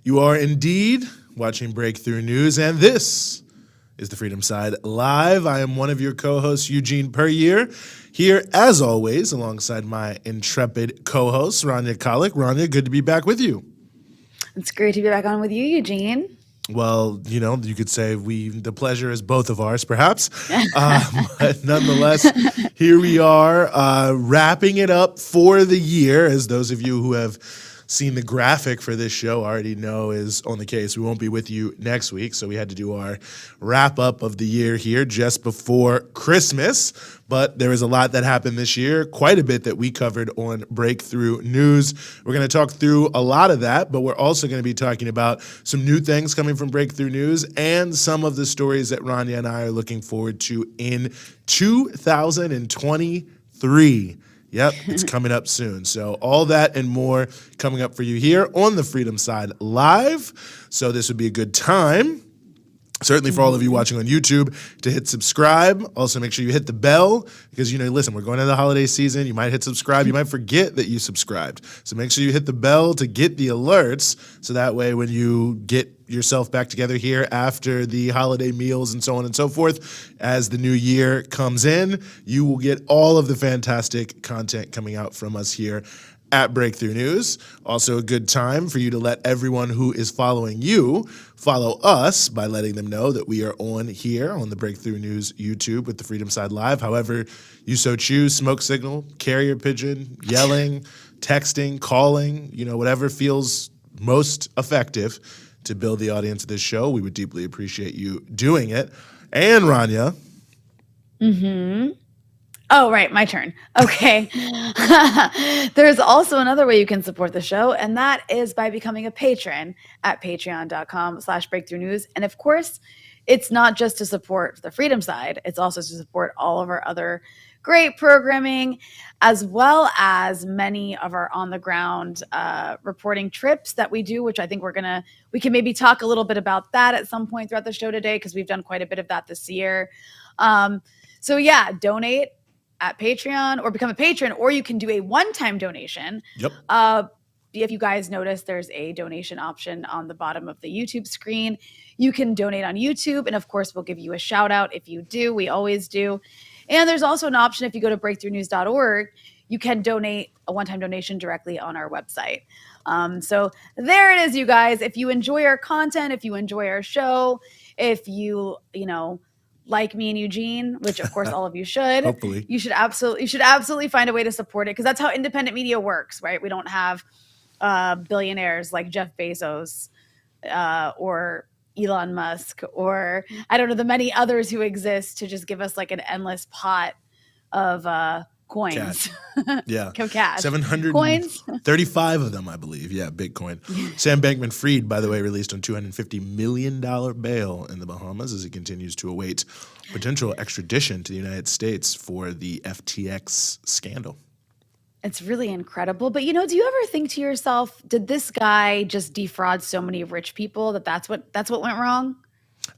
You are indeed watching Breakthrough News, and this is the Freedom Side Live. I am one of your co-hosts, Eugene here as always, alongside my intrepid co-host, Rania Kalik. Rania, good to be back with you. It's great to be back on with you, Eugene. Well, you could say the pleasure is both of ours, perhaps. But nonetheless, here we are wrapping it up for the year. As those of you who have seen the graphic for this show already know is on the case. We won't be with you next week, so we had to do our wrap up of the year here just before Christmas. But there was a lot that happened this year, quite a bit that we covered on Breakthrough News. We're going to talk through a lot of that, but we're also going to be talking about some new things coming from Breakthrough News and some of the stories that Rania and I are looking forward to in 2023. Yep, it's coming up soon. So all that and more coming up for you here on the Freedom Side Live. So this would be a good time, certainly for all of you watching on YouTube, to hit subscribe. Also make sure you hit the bell because, listen, we're going into the holiday season. You might hit subscribe. You might forget that you subscribed. So make sure you hit the bell to get the alerts so that way when you get yourself back together here after the holiday meals and so on and so forth, as the new year comes in, you will get all of the fantastic content coming out from us here at Breakthrough News. Also a good time for you to let everyone who is following you follow us by letting them know that we are on here on the Breakthrough News YouTube with the Freedom Side Live. However you so choose, smoke signal, carrier pigeon, yelling, texting, calling, whatever feels most effective to build the audience of this show. We would deeply appreciate you doing it. And Rania. Oh, right. My turn. Okay. There's also another way you can support the show, and that is by becoming a patron at patreon.com/breakthrough news. And of course, it's not just to support the Freedom Side. It's also to support all of our other great programming, as well as many of our on-the-ground reporting trips that we do, which I think we can maybe talk a little bit about that at some point throughout the show today, because we've done quite a bit of that this year. So yeah, donate at Patreon or become a patron, or you can do a one-time donation. Yep. If you guys notice, there's a donation option on the bottom of the YouTube screen. You can donate on YouTube, and of course, we'll give you a shout out if you do. We always do. And there's also an option if you go to breakthroughnews.org, you can donate a one-time donation directly on our website. So there it is, you guys. If you enjoy our content, if you enjoy our show, if you like me and Eugene, which of course all of you should, Hopefully. you should absolutely find a way to support it, because that's how independent media works, right? We don't have billionaires like Jeff Bezos or Elon Musk, or I don't know, the many others who exist to just give us like an endless pot of coins. Yeah. Cash. 735 of them, I believe. Yeah, Bitcoin. Sam Bankman-Fried, by the way, released on $250 million bail in the Bahamas as he continues to await potential extradition to the United States for the FTX scandal. It's really incredible. But, do you ever think to yourself, did this guy just defraud so many rich people that's what went wrong?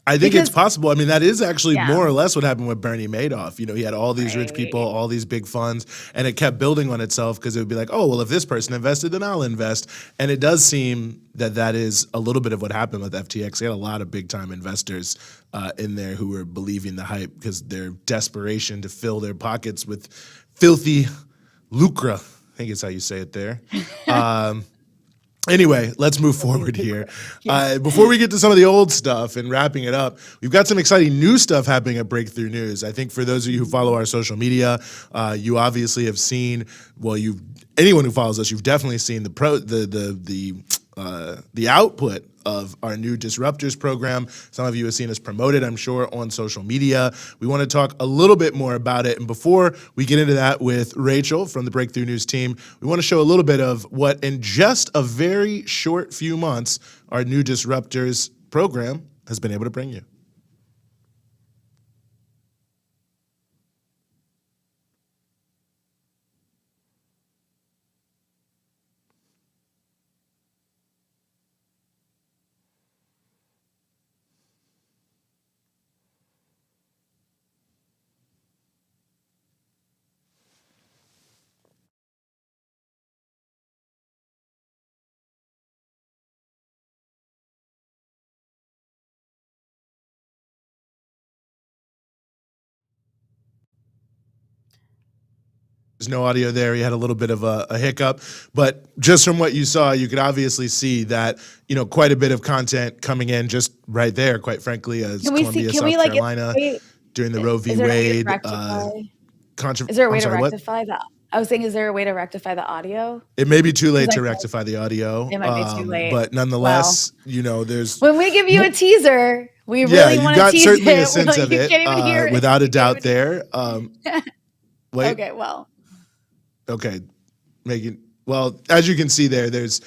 I think it's possible. I mean, that is actually more or less what happened with Bernie Madoff. He had all these rich people, all these big funds, and it kept building on itself because it would be like, oh, well, if this person invested, then I'll invest. And it does seem that is a little bit of what happened with FTX. They had a lot of big-time investors in there who were believing the hype because their desperation to fill their pockets with filthy lucre. I think it's how you say it there. Anyway, let's move forward here. Before we get to some of the old stuff and wrapping it up, we've got some exciting new stuff happening at Breakthrough News. I think for those of you who follow our social media, you obviously have seen, anyone who follows us, you've definitely seen the output of our new Disruptors program. Some of you have seen us promoted, I'm sure, on social media. We want to talk a little bit more about it. And before we get into that with Rachel from the Breakthrough News team, we want to show a little bit of what in just a very short few months our new Disruptors program has been able to bring you. there's no audio there. He had a little bit of a hiccup, but just from what you saw, you could obviously see that, quite a bit of content coming in just right there, quite frankly, as Can we see? Columbia, Can South we like? Carolina Wait, during the Roe v. is there a way to Wade rectify? controversy. Is there a way I'm to sorry, what? rectify that? I was saying, is there a way to rectify the audio? It may be too late Because I to feel rectify the audio, like it might be too late. but Well, nonetheless, there's when we give you a teaser, we yeah, really you want to got tease certainly a it. sense Like, of you it, can't even hear it. without a You can't doubt even there. Wait, Okay, well, okay, well, as you can see there's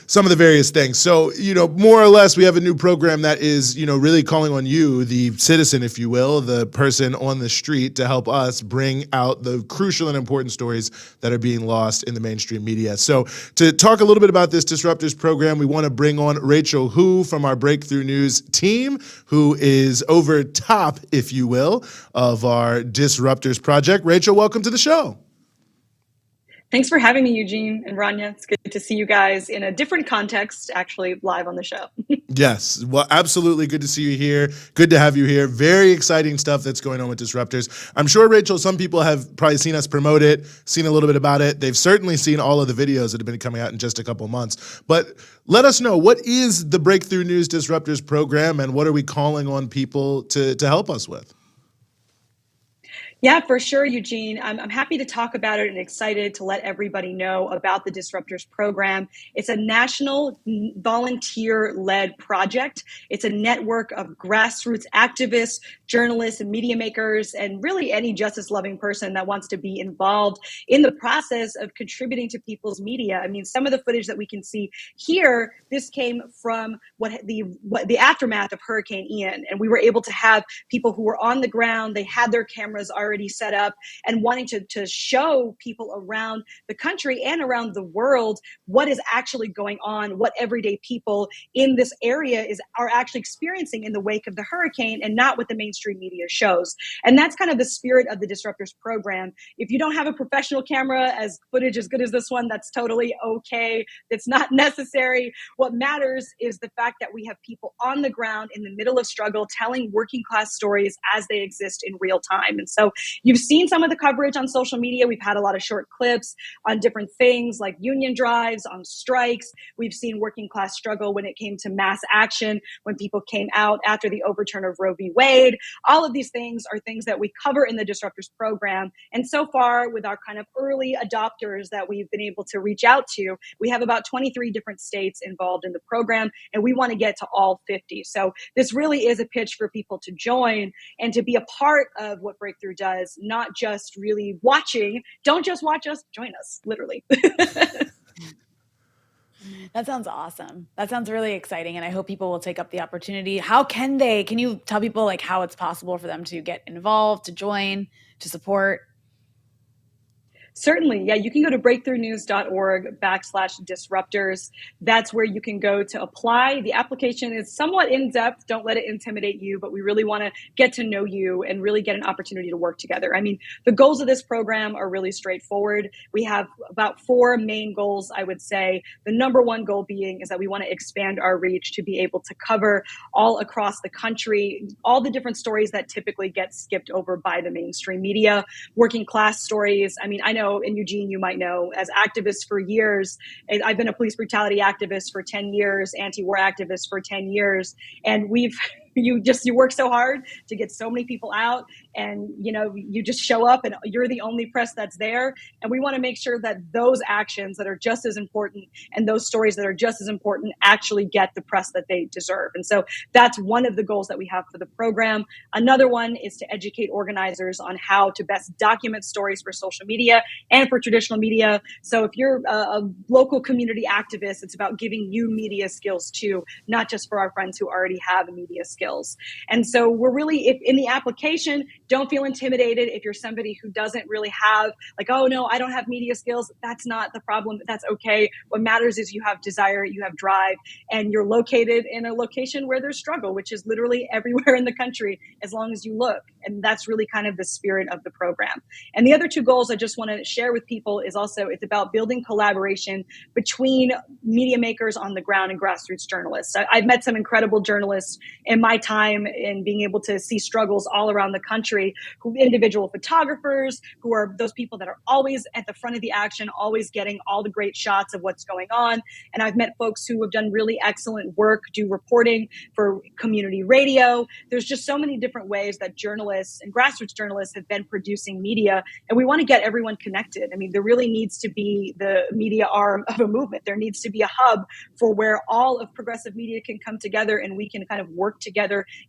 some of the various things. So, more or less, we have a new program that is, really calling on you, the citizen, if you will, the person on the street, to help us bring out the crucial and important stories that are being lost in the mainstream media. So to talk a little bit about this Disruptors program, we want to bring on Rachel Hu from our Breakthrough News team, who is over top, if you will, of our Disruptors project. Rachel, welcome to the show. Thanks for having me, Eugene and Rania. It's good to see you guys in a different context, actually live on the show. Yes, well, absolutely good to see you here. Good to have you here. Very exciting stuff that's going on with Disruptors. I'm sure, Rachel, some people have probably seen us promote it, seen a little bit about it. They've certainly seen all of the videos that have been coming out in just a couple months. But let us know, what is the Breakthrough News Disruptors program, and what are we calling on people to help us with? Yeah, for sure, Eugene. I'm happy to talk about it and excited to let everybody know about the Disruptors program. It's a national volunteer-led project. It's a network of grassroots activists, journalists, and media makers, and really any justice-loving person that wants to be involved in the process of contributing to people's media. I mean, some of the footage that we can see here, this came from the aftermath of Hurricane Ian, and we were able to have people who were on the ground. They had their cameras already set up and wanting to show people around the country and around the world what is actually going on, what everyday people in this area are actually experiencing in the wake of the hurricane, and not what the mainstream media shows. And that's kind of the spirit of the Disruptors program. If you don't have a professional camera, footage as good as this one, that's totally okay. It's not necessary. What matters is the fact that we have people on the ground in the middle of struggle telling working class stories as they exist in real time. And so you've seen some of the coverage on social media. We've had a lot of short clips on different things like union drives, on strikes. We've seen working class struggle when it came to mass action, when people came out after the overturn of Roe v. Wade. All of these things are things that we cover in the Disruptors program. And so far, with our kind of early adopters that we've been able to reach out to, we have about 23 different states involved in the program, and we want to get to all 50. So this really is a pitch for people to join and to be a part of what Breakthrough does, not just really watching. Don't just watch us, join us, literally. that sounds awesome. That sounds really exciting, and I hope people will take up the opportunity. How can you tell people like how it's possible for them to get involved, to join, to support? Certainly. Yeah, you can go to breakthroughnews.org/disruptors. That's where you can go to apply. The application is somewhat in-depth. Don't let it intimidate you, but we really want to get to know you and really get an opportunity to work together. I mean, the goals of this program are really straightforward. We have about 4 main goals, I would say. The number one goal being is that we want to expand our reach to be able to cover all across the country, all the different stories that typically get skipped over by the mainstream media, working class stories. I mean, I know, and Eugene, you might know, as activists for years, I've been a police brutality activist for 10 years, anti-war activist for 10 years, and you work so hard to get so many people out, and you just show up and you're the only press that's there. And we want to make sure that those actions that are just as important and those stories that are just as important actually get the press that they deserve. And so that's one of the goals that we have for the program. Another one is to educate organizers on how to best document stories for social media and for traditional media. So if you're a local community activist, it's about giving you media skills too, not just for our friends who already have media skills. And so we're really, if in the application, don't feel intimidated if you're somebody who doesn't really have like, oh no, I don't have media skills. That's not the problem. That's okay. What matters is you have desire, you have drive, and you're located in a location where there's struggle, which is literally everywhere in the country, as long as you look. And that's really kind of the spirit of the program. And the other 2 goals I just want to share with people is also, it's about building collaboration between media makers on the ground and grassroots journalists. I've met some incredible journalists in my my time in being able to see struggles all around the country, individual photographers who are those people that are always at the front of the action, always getting all the great shots of what's going on. And I've met folks who have done really excellent work, do reporting for community radio. There's just so many different ways that journalists and grassroots journalists have been producing media, and we want to get everyone connected. I mean, there really needs to be the media arm of a movement. There needs to be a hub for where all of progressive media can come together and we can kind of work together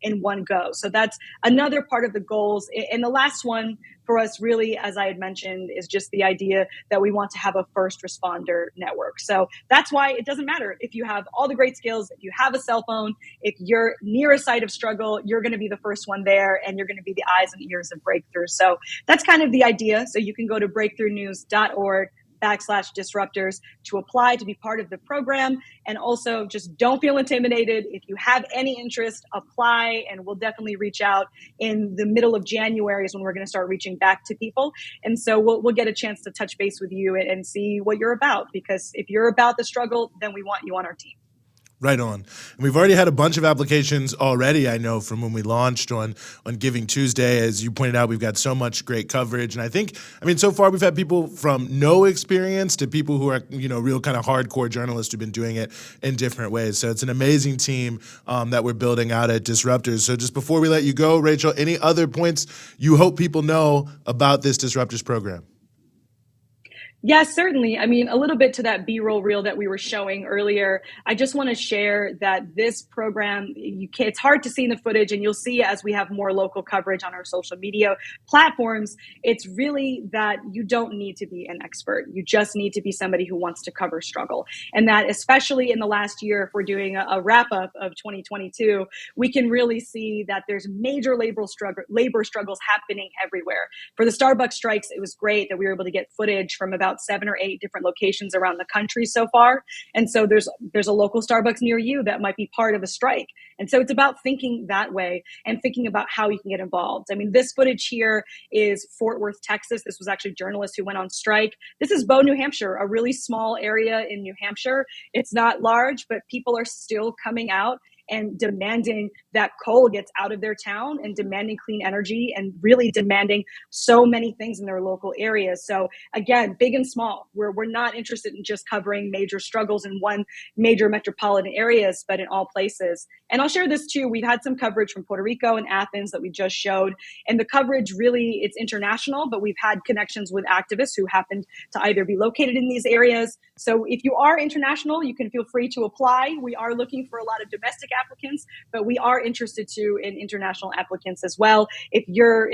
in one go. So that's another part of the goals. And the last one for us really, as I had mentioned, is just the idea that we want to have a first responder network. So that's why it doesn't matter if you have all the great skills, if you have a cell phone, if you're near a site of struggle, you're going to be the first one there and you're going to be the eyes and ears of Breakthrough. So that's kind of the idea. So you can go to breakthroughnews.org/disruptors to apply to be part of the program. And also just don't feel intimidated. If you have any interest, apply, and we'll definitely reach out. In the middle of January is when we're going to start reaching back to people. And so we'll get a chance to touch base with you and see what you're about, because if you're about the struggle, then we want you on our team. Right on. And we've already had a bunch of applications already, I know, from when we launched on Giving Tuesday. As you pointed out, we've got so much great coverage. And I mean, so far we've had people from no experience to people who are, real kind of hardcore journalists who've been doing it in different ways. So it's an amazing team that we're building out at Disruptors. So just before we let you go, Rachel, any other points you hope people know about this Disruptors program? Yes, certainly. I mean, a little bit to that B-roll reel that we were showing earlier. I just want to share that this program, it's hard to see in the footage, and you'll see as we have more local coverage on our social media platforms, it's really that you don't need to be an expert. You just need to be somebody who wants to cover struggle. And that especially in the last year, if we're doing a wrap-up of 2022, we can really see that there's major labor struggles happening everywhere. For the Starbucks strikes, it was great that we were able to get footage from about 7 or 8 different locations around the country so far. And so there's a local Starbucks near you that might be part of a strike. And so it's about thinking that way and thinking about how you can get involved. I mean, this footage here is Fort Worth, Texas. This was actually journalists who went on strike. This is Bow, New Hampshire, a really small area in New Hampshire. It's not large, but people are still coming out and demanding that coal gets out of their town and demanding clean energy and really demanding so many things in their local areas. So again, big and small, we're not interested in just covering major struggles in one major metropolitan areas, but in all places. And I'll share this too. We've had some coverage from Puerto Rico and Athens that we just showed. And the coverage really, it's international, but we've had connections with activists who happened to either be located in these areas. So if you are international, you can feel free to apply. We are looking for a lot of domestic applicants, but we are interested too in international applicants as well. If you're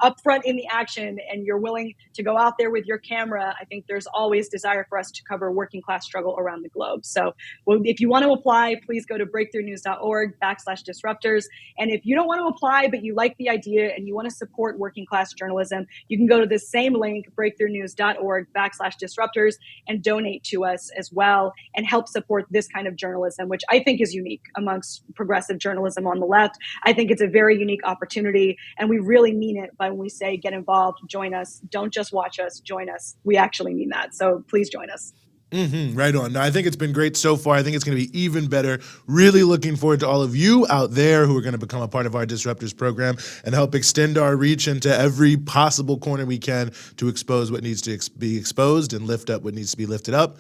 upfront in the action and you're willing to go out there with your camera, I think there's always desire for us to cover working class struggle around the globe. So if you want to apply, please go to breakthroughnews.org/disruptors. And if you don't want to apply, but you like the idea and you want to support working class journalism, you can go to this same link, breakthroughnews.org/disruptors, and donate to us as well and help support this kind of journalism, which I think is unique amongst progressive journalism on the left. I think it's a very unique opportunity, and we really mean it by when we say get involved, join us, don't just watch us, join us. We actually mean that. So please join us. Mm-hmm, right on. Now, I think it's been great so far. I think it's going to be even better. Really looking forward to all of you out there who are going to become a part of our Disruptors program and help extend our reach into every possible corner we can to expose what needs to be exposed and lift up what needs to be lifted up.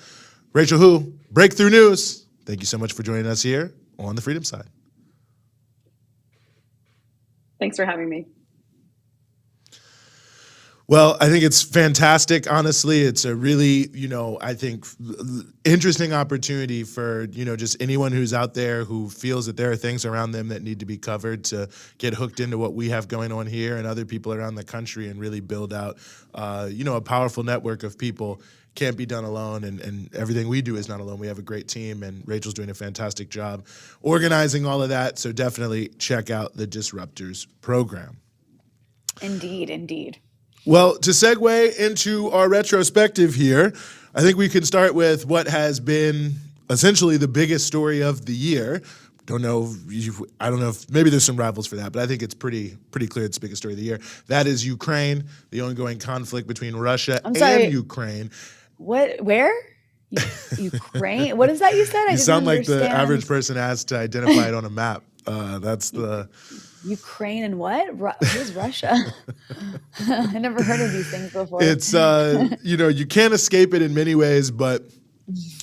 Rachel Hu, Breakthrough News, thank you so much for joining us here on the Freedom Side. Thanks for having me. Well, I think it's fantastic. Honestly, it's a really, I think interesting opportunity for, just anyone who's out there who feels that there are things around them that need to be covered to get hooked into what we have going on here and other people around the country and really build out, a powerful network of people. Can't be done alone, and everything we do is not alone. We have a great team, and Rachel's doing a fantastic job organizing all of that. So definitely check out the Disruptors program. Indeed, indeed. Well, to segue into our retrospective here, I think we can start with what has been essentially the biggest story of the year. I don't know if maybe there's some rivals for that, but I think it's pretty clear it's the biggest story of the year. That is Ukraine, the ongoing conflict between Russia and Ukraine. What? Where? Ukraine? What is that you said? You sound like the average person asked to identify it on a map. That's the Ukraine and what? Who's Russia? I never heard of these things before. it's you can't escape it in many ways, but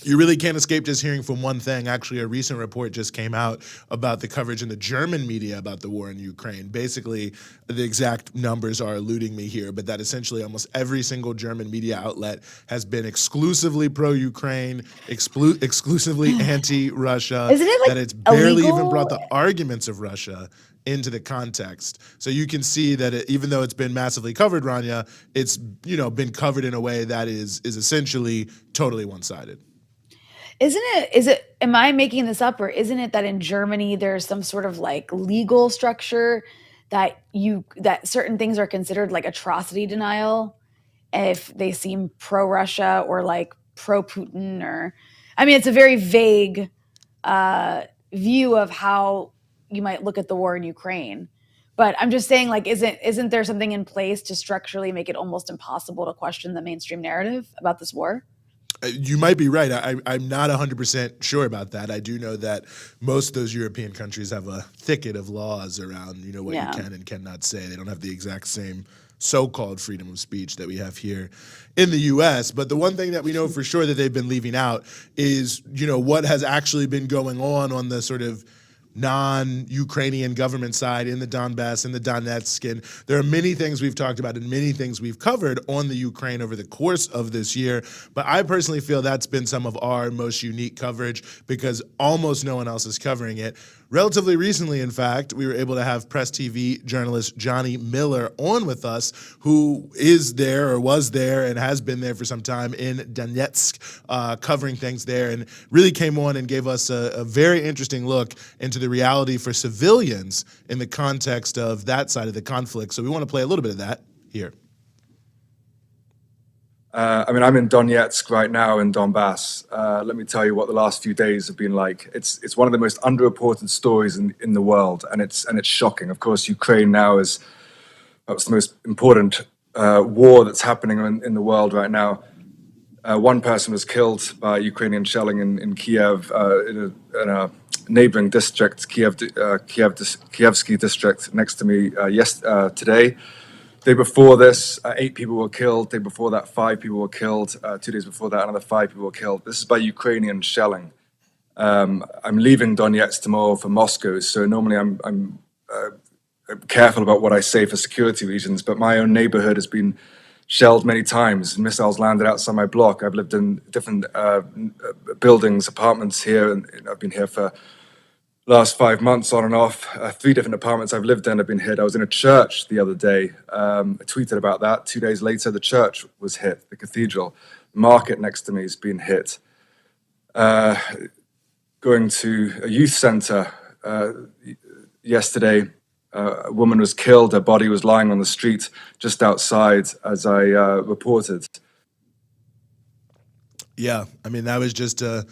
you really can't escape just hearing from one thing. Actually, a recent report just came out about the coverage in the German media about the war in Ukraine. Basically, the exact numbers are eluding me here, but that essentially almost every single German media outlet has been exclusively pro-Ukraine, exclusively anti-Russia. Isn't it, like, that it's barely even illegal? brought the arguments of Russia into the context. So you can see that even though it's been massively covered, Rania, it's been covered in a way that is essentially totally one-sided. Am I making this up, or isn't it that in Germany there's some sort of like legal structure that certain things are considered like atrocity denial if they seem pro-Russia or like pro-Putin, or I mean, it's a very vague view of how you might look at the war in Ukraine. But I'm just saying, like, isn't there something in place to structurally make it almost impossible to question the mainstream narrative about this war? You might be right. I'm not 100% sure about that. I do know that most of those European countries have a thicket of laws around, what you can and cannot say. They don't have the exact same so-called freedom of speech that we have here in the U.S. But the one thing that we know for sure that they've been leaving out is, what has actually been going on the sort of non-Ukrainian government side in the Donbass, in the Donetsk. And there are many things we've talked about and many things we've covered on the Ukraine over the course of this year. But I personally feel that's been some of our most unique coverage because almost no one else is covering it. Relatively recently, in fact, we were able to have Press TV journalist Johnny Miller on with us, who is there or was there and has been there for some time in Donetsk, covering things there, and really came on and gave us a very interesting look into the reality for civilians in the context of that side of the conflict. So we want to play a little bit of that here. I'm in Donetsk right now in Donbass. Let me tell you what the last few days have been like. It's one of the most underreported stories in the world, and it's shocking. Of course, Ukraine now is perhaps the most important war that's happening in the world right now. One person was killed by Ukrainian shelling in Kiev, in a neighboring district, Kievsky district next to me today. Day before this, 8 people were killed. Day before that, 5 people were killed. 2 days before that, another 5 people were killed. This is by Ukrainian shelling. I'm leaving Donetsk tomorrow for Moscow, so normally I'm careful about what I say for security reasons, but my own neighborhood has been shelled many times. Missiles landed outside my block. I've lived in different buildings, apartments here, and I've been here for last 5 months on and off. 3 different apartments I've lived in have been hit. I was in a church the other day. I tweeted about that. 2 days later, the church was hit, the cathedral. The market next to me has been hit. Going to a youth center yesterday, a woman was killed. Her body was lying on the street just outside as I reported. Yeah, I mean, that was just a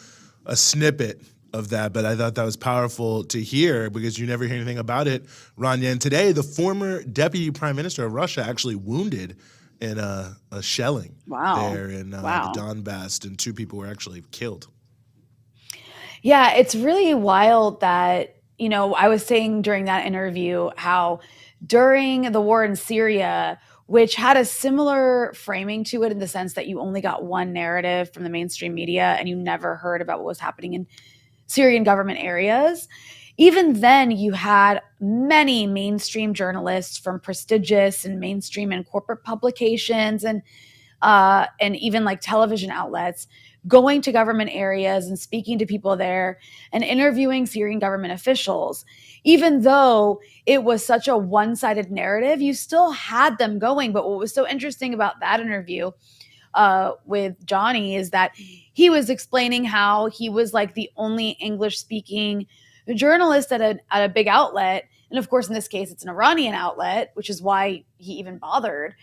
snippet of that, but I thought that was powerful to hear because you never hear anything about it, Rania. And today, the former deputy prime minister of Russia actually wounded in a shelling there in the Donbass, and 2 people were actually killed. Yeah, it's really wild that, I was saying during that interview how during the war in Syria, which had a similar framing to it in the sense that you only got one narrative from the mainstream media and you never heard about what was happening in Syrian government areas. Even then, you had many mainstream journalists from prestigious and mainstream and corporate publications and even like television outlets going to government areas and speaking to people there and interviewing Syrian government officials. Even though it was such a one-sided narrative, you still had them going. But what was so interesting about that interview with Johnny is that he was explaining how he was like the only English-speaking journalist at a big outlet. And of course, in this case, it's an Iranian outlet, which is why he even bothered,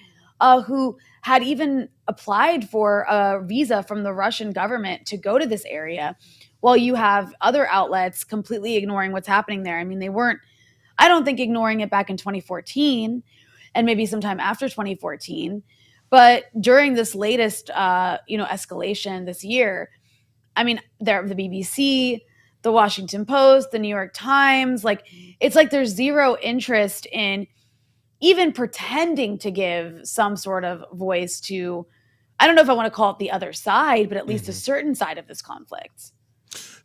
who had even applied for a visa from the Russian government to go to this area, while you have other outlets completely ignoring what's happening there. I mean, they weren't, I don't think, ignoring it back in 2014 and maybe sometime after 2014. But during this latest, escalation this year, I mean, the BBC, the Washington Post, the New York Times. Like, it's like there's zero interest in even pretending to give some sort of voice to, I don't know if I want to call it the other side, but at least a certain side of this conflict.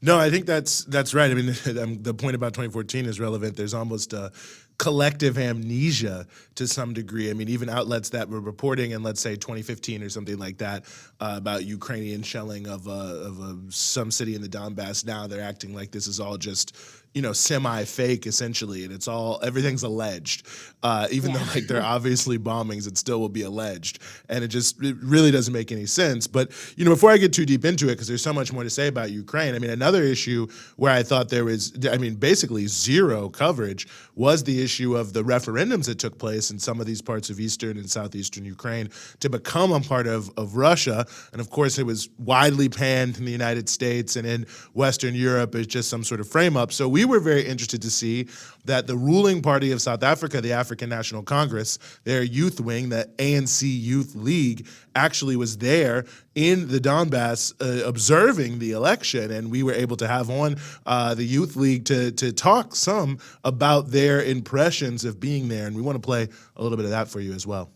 No, I think that's right. I mean, the point about 2014 is relevant. There's almost a collective amnesia to some degree. I mean, even outlets that were reporting in, let's say, 2015 or something like that about Ukrainian shelling of some city in the Donbass, now they're acting like this is all just, semi-fake essentially, and everything's alleged. Even though like they're obviously bombings, it still will be alleged, and it really doesn't make any sense. But before I get too deep into it, because there's so much more to say about Ukraine, I mean, another issue where I thought there was, basically zero coverage was the issue of the referendums that took place in some of these parts of eastern and southeastern Ukraine to become a part of Russia. And of course, it was widely panned in the United States and in Western Europe as just some sort of frame up. So we were very interested to see that the ruling party of South Africa, the African National Congress, their youth wing, the ANC Youth League, actually was there in the Donbass observing the election, and we were able to have on the Youth League to talk some about their impressions of being there, and we want to play a little bit of that for you as well.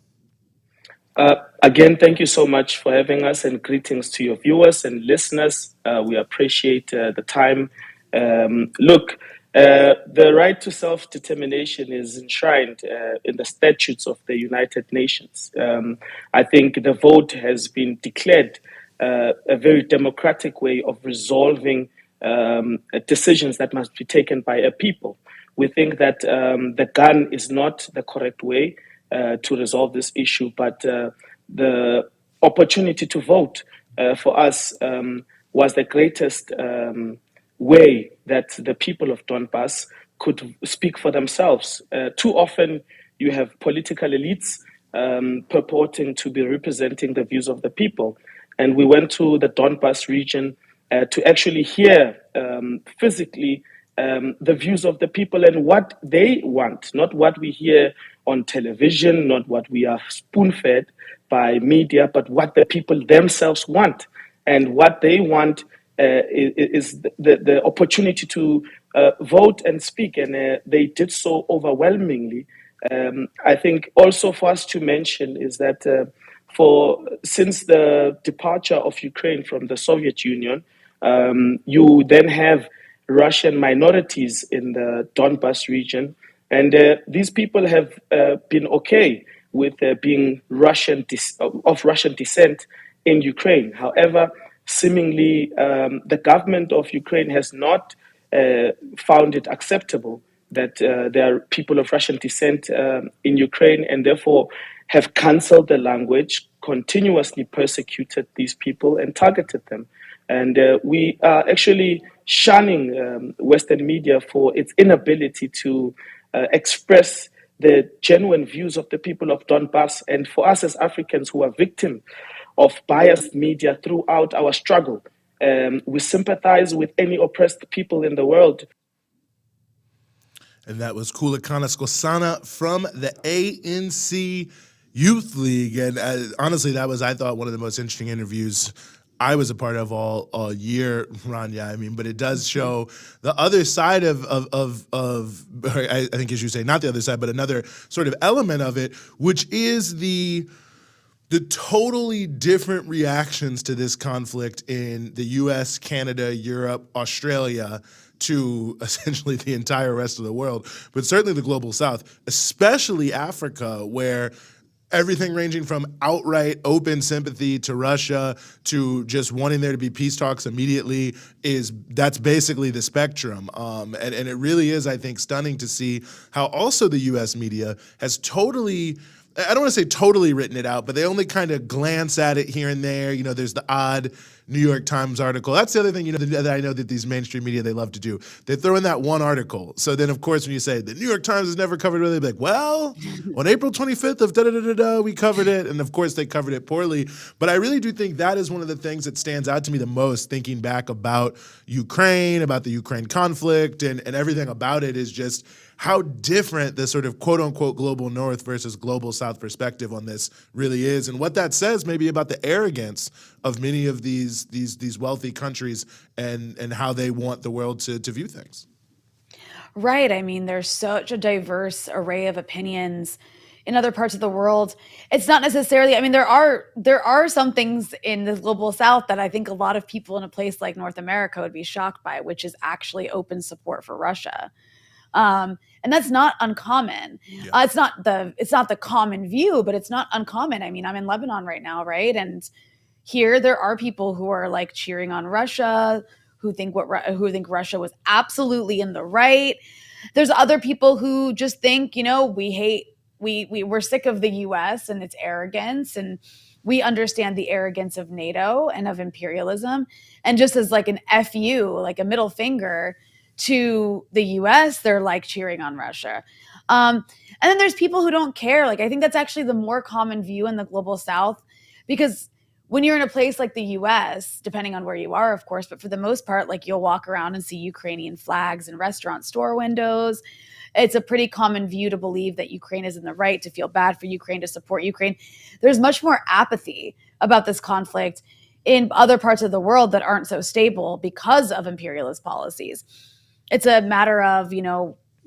Again, thank you so much for having us, and greetings to your viewers and listeners. We appreciate the time. Look, the right to self-determination is enshrined in the statutes of the United Nations. I think the vote has been declared a very democratic way of resolving decisions that must be taken by a people. We think that the gun is not the correct way to resolve this issue, but the opportunity to vote for us was the greatest way that the people of Donbass could speak for themselves. Too often you have political elites purporting to be representing the views of the people. And we went to the Donbass region to actually hear physically the views of the people and what they want, not what we hear on television, not what we are spoon-fed by media, but what the people themselves want. And what they want is the opportunity to vote and speak, and they did so overwhelmingly. I think also for us to mention is that since the departure of Ukraine from the Soviet Union, you then have Russian minorities in the Donbass region, and these people have been okay with being of Russian descent in Ukraine. However, seemingly, the government of Ukraine has not found it acceptable that there are people of Russian descent in Ukraine, and therefore have cancelled the language, continuously persecuted these people and targeted them. And we are actually shunning Western media for its inability to express the genuine views of the people of Donbass. And for us as Africans who are victims of biased media throughout our struggle, we sympathize with any oppressed people in the world. And that was Kulakana Skosana from the ANC Youth League. And honestly, that was, I thought, one of the most interesting interviews I was a part of all year, Rania. I mean, but it does show the other side of I think as you say, not the other side, but another sort of element of it, which is the totally different reactions to this conflict in the US, Canada, Europe, Australia, to essentially the entire rest of the world, but certainly the global South, especially Africa, where everything ranging from outright open sympathy to Russia to just wanting there to be peace talks immediately that's basically the spectrum. And it really is, I think, stunning to see how also the US media has totally, I don't want to say totally written it out, but they only kind of glance at it here and there. You know, there's the odd New York Times article. That's the other thing, that I know that these mainstream media, they love to do. They throw in that one article. So then, of course, when you say the New York Times has never covered it, they'll be like, well, on April 25th of da-da-da-da-da, we covered it. And of course, they covered it poorly. But I really do think that is one of the things that stands out to me the most, thinking back about Ukraine, about the Ukraine conflict, and everything about it is just how different the sort of quote-unquote global north versus global south perspective on this really is, and what that says maybe about the arrogance of many of these these wealthy countries and how they want the world to view things. Right. I mean, there's such a diverse array of opinions in other parts of the world. It's not necessarily, I mean, there are some things in the global south that I think a lot of people in a place like North America would be shocked by, which is actually open support for Russia. And that's not uncommon. Yeah. It's not the common view, but it's not uncommon. I mean, I'm in Lebanon right now, right? And here there are people who are like cheering on Russia, who think Russia was absolutely in the right. There's other people who just think, we're sick of the US and its arrogance, and we understand the arrogance of NATO and of imperialism. And just as like an FU, like a middle finger to the US, they're like cheering on Russia. And then there's people who don't care. Like, I think that's actually the more common view in the global south, because when you're in a place like the US, depending on where you are, of course, but for the most part, like you'll walk around and see Ukrainian flags in restaurant store windows. It's a pretty common view to believe that Ukraine is in the right, to feel bad for Ukraine, to support Ukraine. There's much more apathy about this conflict in other parts of the world that aren't so stable because of imperialist policies. It's a matter of,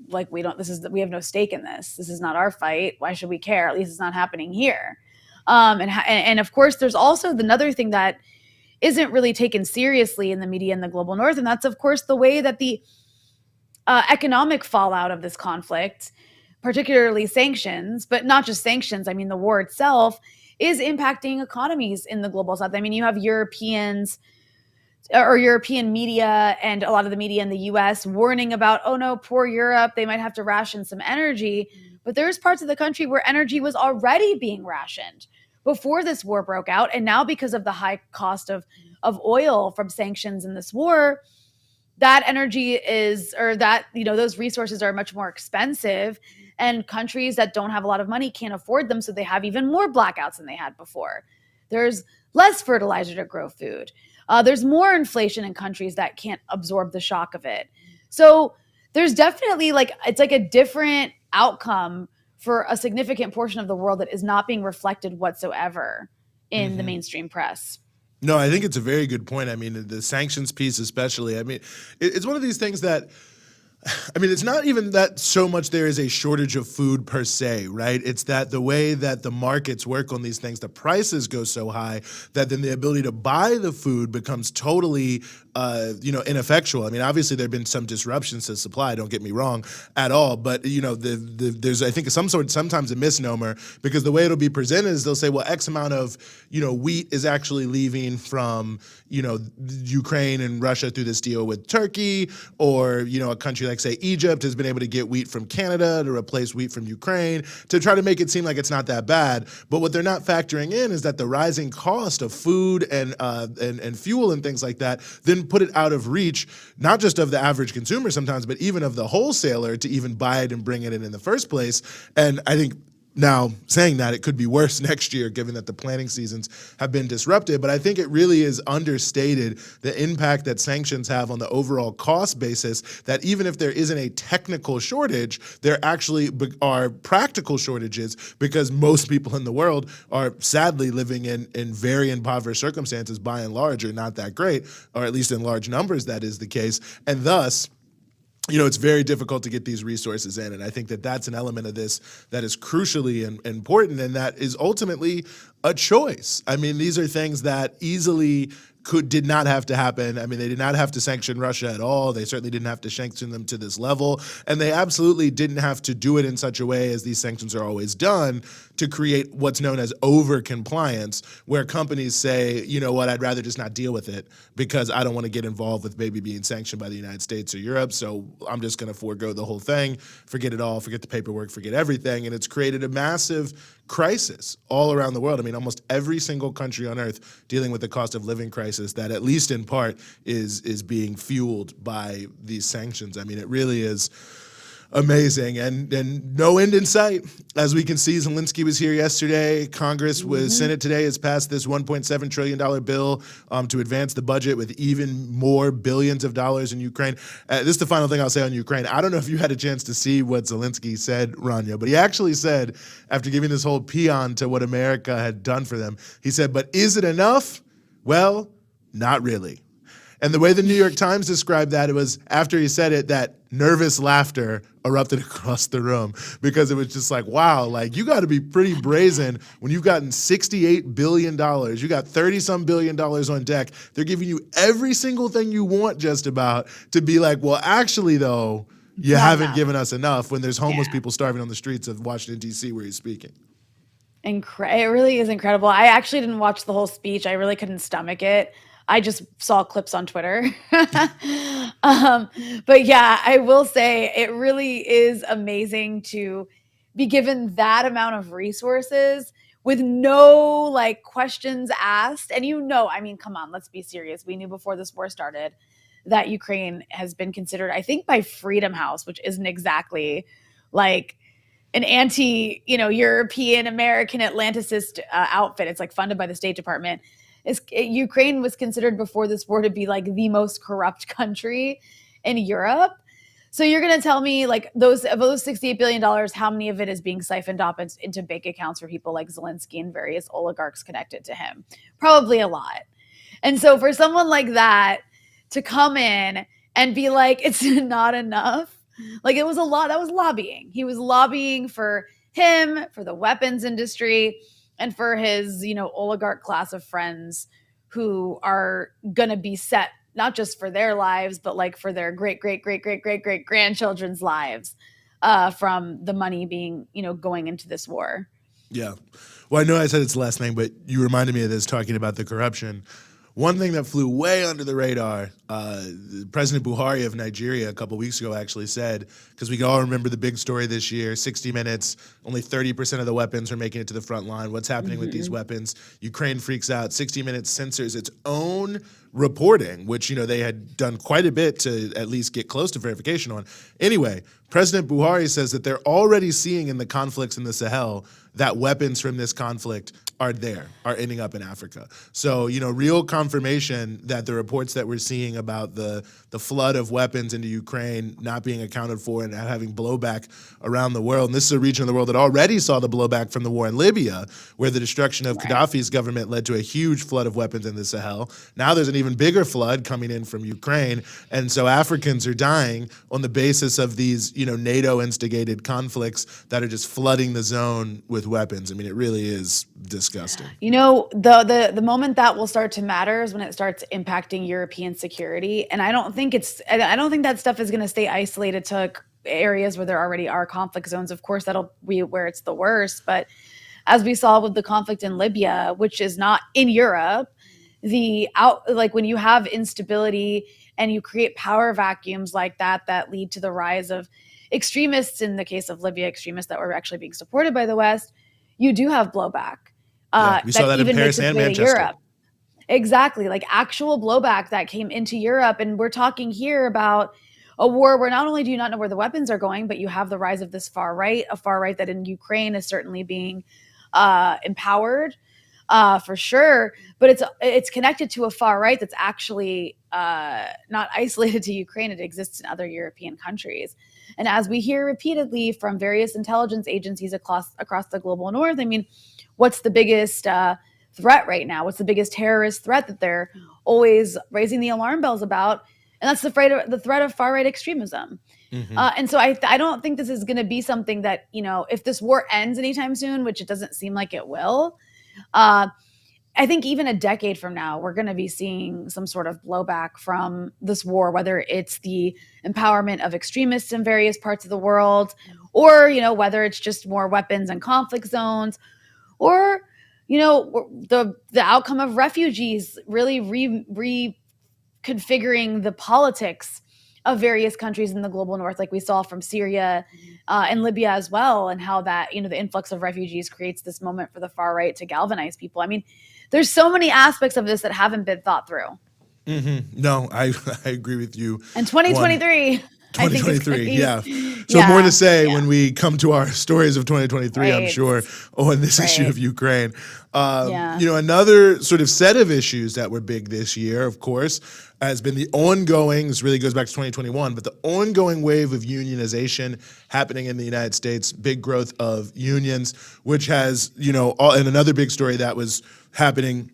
like we have no stake in this. This is not our fight. Why should we care? At least it's not happening here. And of course, there's also another thing that isn't really taken seriously in the media in the global north, and that's, of course, the way that the economic fallout of this conflict, particularly sanctions, but not just sanctions, I mean, the war itself, is impacting economies in the global south. I mean, you have European media and a lot of the media in the US warning about, oh no, poor Europe, they might have to ration some energy. But there's parts of the country where energy was already being rationed before this war broke out. And now, because of the high cost of oil from sanctions in this war, that energy those resources are much more expensive, and countries that don't have a lot of money can't afford them. So they have even more blackouts than they had before. There's less fertilizer to grow food. There's more inflation in countries that can't absorb the shock of it. So there's definitely it's like a different outcome for a significant portion of the world that is not being reflected whatsoever in the mainstream press. No, I think it's a very good point. I mean, the sanctions piece especially. I mean, it's one of these things that, I mean, it's not even that so much there is a shortage of food per se, right? It's that the way that the markets work on these things, the prices go so high that then the ability to buy the food becomes totally ineffectual. I mean, obviously there have been some disruptions to supply, don't get me wrong at all, but there's, I think, sometimes a misnomer, because the way it'll be presented is they'll say, well, X amount of, wheat is actually leaving from, Ukraine and Russia through this deal with Turkey, or, a country like, say, Egypt has been able to get wheat from Canada to replace wheat from Ukraine, to try to make it seem like it's not that bad. But what they're not factoring in is that the rising cost of food and fuel and things like that then put it out of reach, not just of the average consumer sometimes, but even of the wholesaler to even buy it and bring it in the first place. And I think now, saying that, it could be worse next year, given that the planting seasons have been disrupted. But I think it really is understated the impact that sanctions have on the overall cost basis, that even if there isn't a technical shortage, there actually are practical shortages, because most people in the world are sadly living in very impoverished circumstances, by and large, or not that great, or at least in large numbers that is the case. And thus, it's very difficult to get these resources in. And I think that that's an element of this that is crucially important, and that is ultimately a choice. I mean, these are things that easily did not have to happen. I mean, they did not have to sanction Russia at all. They certainly didn't have to sanction them to this level. And they absolutely didn't have to do it in such a way, as these sanctions are always done, to create what's known as over-compliance, where companies say, you know what, I'd rather just not deal with it because I don't want to get involved with maybe being sanctioned by the United States or Europe, so I'm just going to forego the whole thing, forget it all, forget the paperwork, forget everything. And it's created a massive crisis all around the world. I mean, almost every single country on earth dealing with the cost of living crisis that, at least in part, is being fueled by these sanctions. I mean, it really is amazing, and no end in sight. As we can see, Zelensky was here yesterday. Congress Senate today has passed this $1.7 trillion bill to advance the budget with even more billions of dollars in Ukraine. This is the final thing I'll say on Ukraine. I don't know if you had a chance to see what Zelensky said, Rania, but he actually said, after giving this whole paean to what America had done for them, he said, but is it enough? Well, Not really. And the way the New York Times described that, it was after he said it that nervous laughter erupted across the room because it was just like, wow, like you got to be pretty brazen when you've gotten $68 billion. You got 30-some billion dollars on deck. They're giving you every single thing you want just about to be like, well, actually, though, you haven't given us enough when there's homeless people starving on the streets of Washington, D.C. where he's speaking. It really is incredible. I actually didn't watch the whole speech. I really couldn't stomach it. I just saw clips on Twitter. But yeah, I will say it really is amazing to be given that amount of resources with no like questions asked. And I mean, come on, let's be serious. We knew before this war started that Ukraine has been considered, I think, by Freedom House, which isn't exactly like an European American Atlanticist outfit. It's like funded by the State Department. Ukraine was considered before this war to be like the most corrupt country in Europe. So you're going to tell me like those $68 billion, how many of it is being siphoned off into bank accounts for people like Zelensky and various oligarchs connected to him? Probably a lot. And so for someone like that to come in and be like, it's not enough. Like it was a lot. That was lobbying. He was lobbying for him, for the weapons industry, and for his, oligarch class of friends who are going to be set not just for their lives, but like for their great, great, great, great, great, great grandchildren's lives from the money being, going into this war. Yeah. Well, I know I said it's the last thing, but you reminded me of this talking about the corruption. One thing that flew way under the radar, President Buhari of Nigeria a couple weeks ago actually said, because we can all remember the big story this year, 60 Minutes, only 30% of the weapons are making it to the front line. What's happening with these weapons? Ukraine freaks out. 60 Minutes censors its own reporting, which, they had done quite a bit to at least get close to verification on. Anyway, President Buhari says that they're already seeing in the conflicts in the Sahel that weapons from this conflict are ending up in Africa. So, real confirmation that the reports that we're seeing about the flood of weapons into Ukraine not being accounted for and having blowback around the world. And this is a region of the world that already saw the blowback from the war in Libya, where the destruction of Gaddafi's government led to a huge flood of weapons in the Sahel. Now there's an even bigger flood coming in from Ukraine. And so Africans are dying on the basis of these, NATO-instigated conflicts that are just flooding the zone with weapons. I mean, it really is disgusting. The moment that will start to matter is when it starts impacting European security. And I don't think that stuff is going to stay isolated to areas where there already are conflict zones. Of course, that'll be where it's the worst. But as we saw with the conflict in Libya, which is not in Europe, when you have instability and you create power vacuums like that lead to the rise of extremists, in the case of Libya, extremists that were actually being supported by the West, you do have blowback. We saw that in Paris and Manchester. Europe. Exactly, like actual blowback that came into Europe. And we're talking here about a war where not only do you not know where the weapons are going, but you have the rise of this far right, a far right that in Ukraine is certainly being empowered for sure. But it's connected to a far right that's actually not isolated to Ukraine. It exists in other European countries. And as we hear repeatedly from various intelligence agencies across the global north, I mean, what's the biggest threat right now? What's the biggest terrorist threat that they're always raising the alarm bells about? And that's the threat of far right extremism. And so I don't think this is going to be something that, if this war ends anytime soon, which it doesn't seem like it will, I think even a decade from now, we're going to be seeing some sort of blowback from this war, whether it's the empowerment of extremists in various parts of the world, or, whether it's just more weapons and conflict zones, or, the outcome of refugees really reconfiguring the politics of various countries in the global north, like we saw from Syria and Libya as well, and how that, the influx of refugees creates this moment for the far right to galvanize people. I mean, there's so many aspects of this that haven't been thought through. No, I agree with you. And 2023. 2023, yeah. So more to say when we come to our stories of 2023, I'm sure, on this issue of Ukraine. Another sort of set of issues that were big this year, of course, has been the ongoing, this really goes back to 2021, but the ongoing wave of unionization happening in the United States, big growth of unions, which has, and another big story that was happening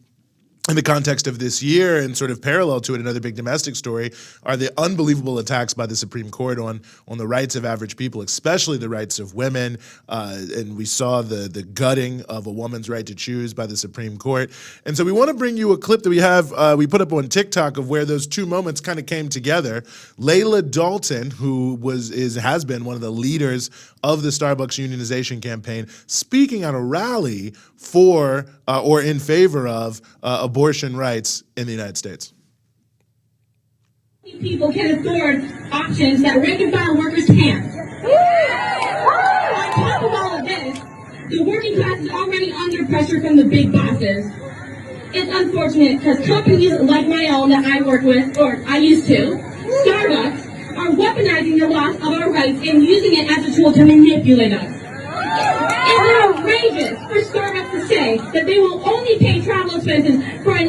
in the context of this year and sort of parallel to it, another big domestic story are the unbelievable attacks by the Supreme Court on the rights of average people, especially the rights of women. And we saw the gutting of a woman's right to choose by the Supreme Court. And so we want to bring you a clip that we put up on TikTok of where those two moments kind of came together. Layla Dalton, who has been one of the leaders of the Starbucks unionization campaign, speaking at a rally for or in favor of abortion rights in the United States. People can afford options that rank and file workers can't. On top of all of this, the working class is already under pressure from the big bosses. It's unfortunate because companies like my own that I work with, or I used to, Starbucks, are weaponizing the loss of our rights and using it as a tool to manipulate us. It's outrageous for Starbucks to say that they will only pay travel expenses for an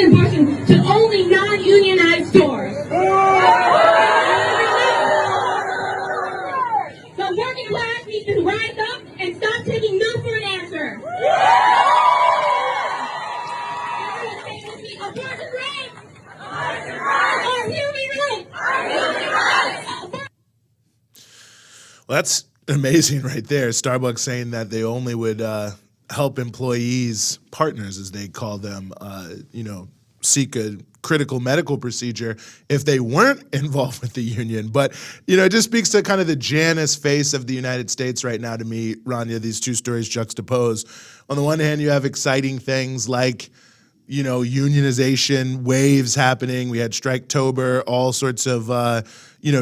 abortion to only non-unionized stores. The working class needs to rise up and stop taking no for an answer. Abortion rights! Our human rights! Well, that's amazing right there. Starbucks saying that they only would help employees, partners as they call them, seek a critical medical procedure if they weren't involved with the union. But, it just speaks to kind of the Janus face of the United States right now to me, Rania, these two stories juxtaposed. On the one hand, you have exciting things like, unionization waves happening. We had Striketober, all sorts of,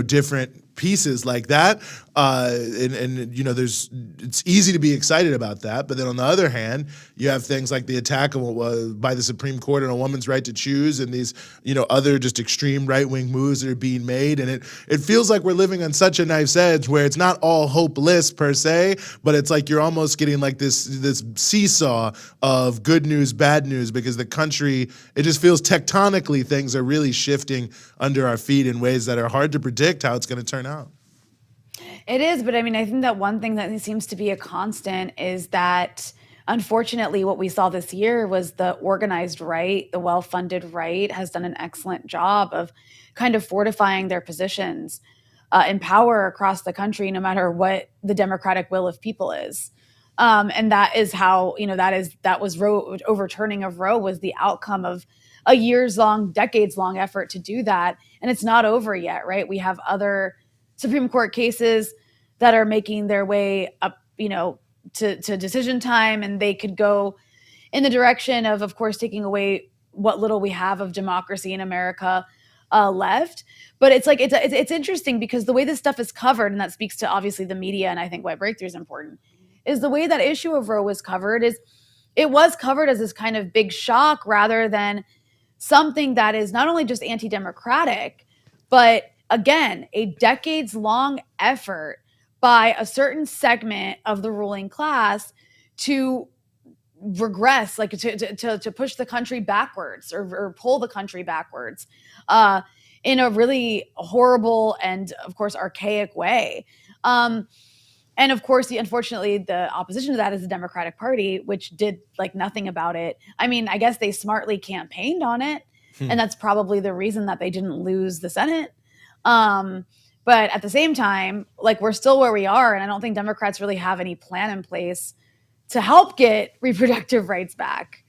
different pieces like that. It's easy to be excited about that. But then on the other hand, you have things like the attack by the Supreme Court on a woman's right to choose and these, other just extreme right-wing moves that are being made. And it feels like we're living on such a knife's edge where it's not all hopeless per se, but it's like you're almost getting like this seesaw of good news, bad news, because the country, it just feels tectonically things are really shifting under our feet in ways that are hard to predict how it's going to turn out. It is, but I think that one thing that seems to be a constant is that, unfortunately, what we saw this year was the organized right, the well-funded right, has done an excellent job of kind of fortifying their positions in power across the country, no matter what the democratic will of people is. And that is how, that was overturning of Roe was the outcome of a years-long, decades-long effort to do that. And it's not over yet, right? We have other Supreme Court cases that are making their way up, to decision time, and they could go in the direction of course, taking away what little we have of democracy in America left. But it's like it's interesting because the way this stuff is covered, and that speaks to obviously the media, and I think why Breakthrough is important, is the way that issue of Roe was covered is it was covered as this kind of big shock rather than something that is not only just anti-democratic, but again, a decades-long effort by a certain segment of the ruling class to regress, like to push the country backwards or pull the country backwards in a really horrible and, of course, archaic way. And of course, unfortunately, the opposition to that is the Democratic Party, which did like nothing about it. I guess they smartly campaigned on it, and that's probably the reason that they didn't lose the Senate. But at the same time, like we're still where we are, and I don't think Democrats really have any plan in place to help get reproductive rights back.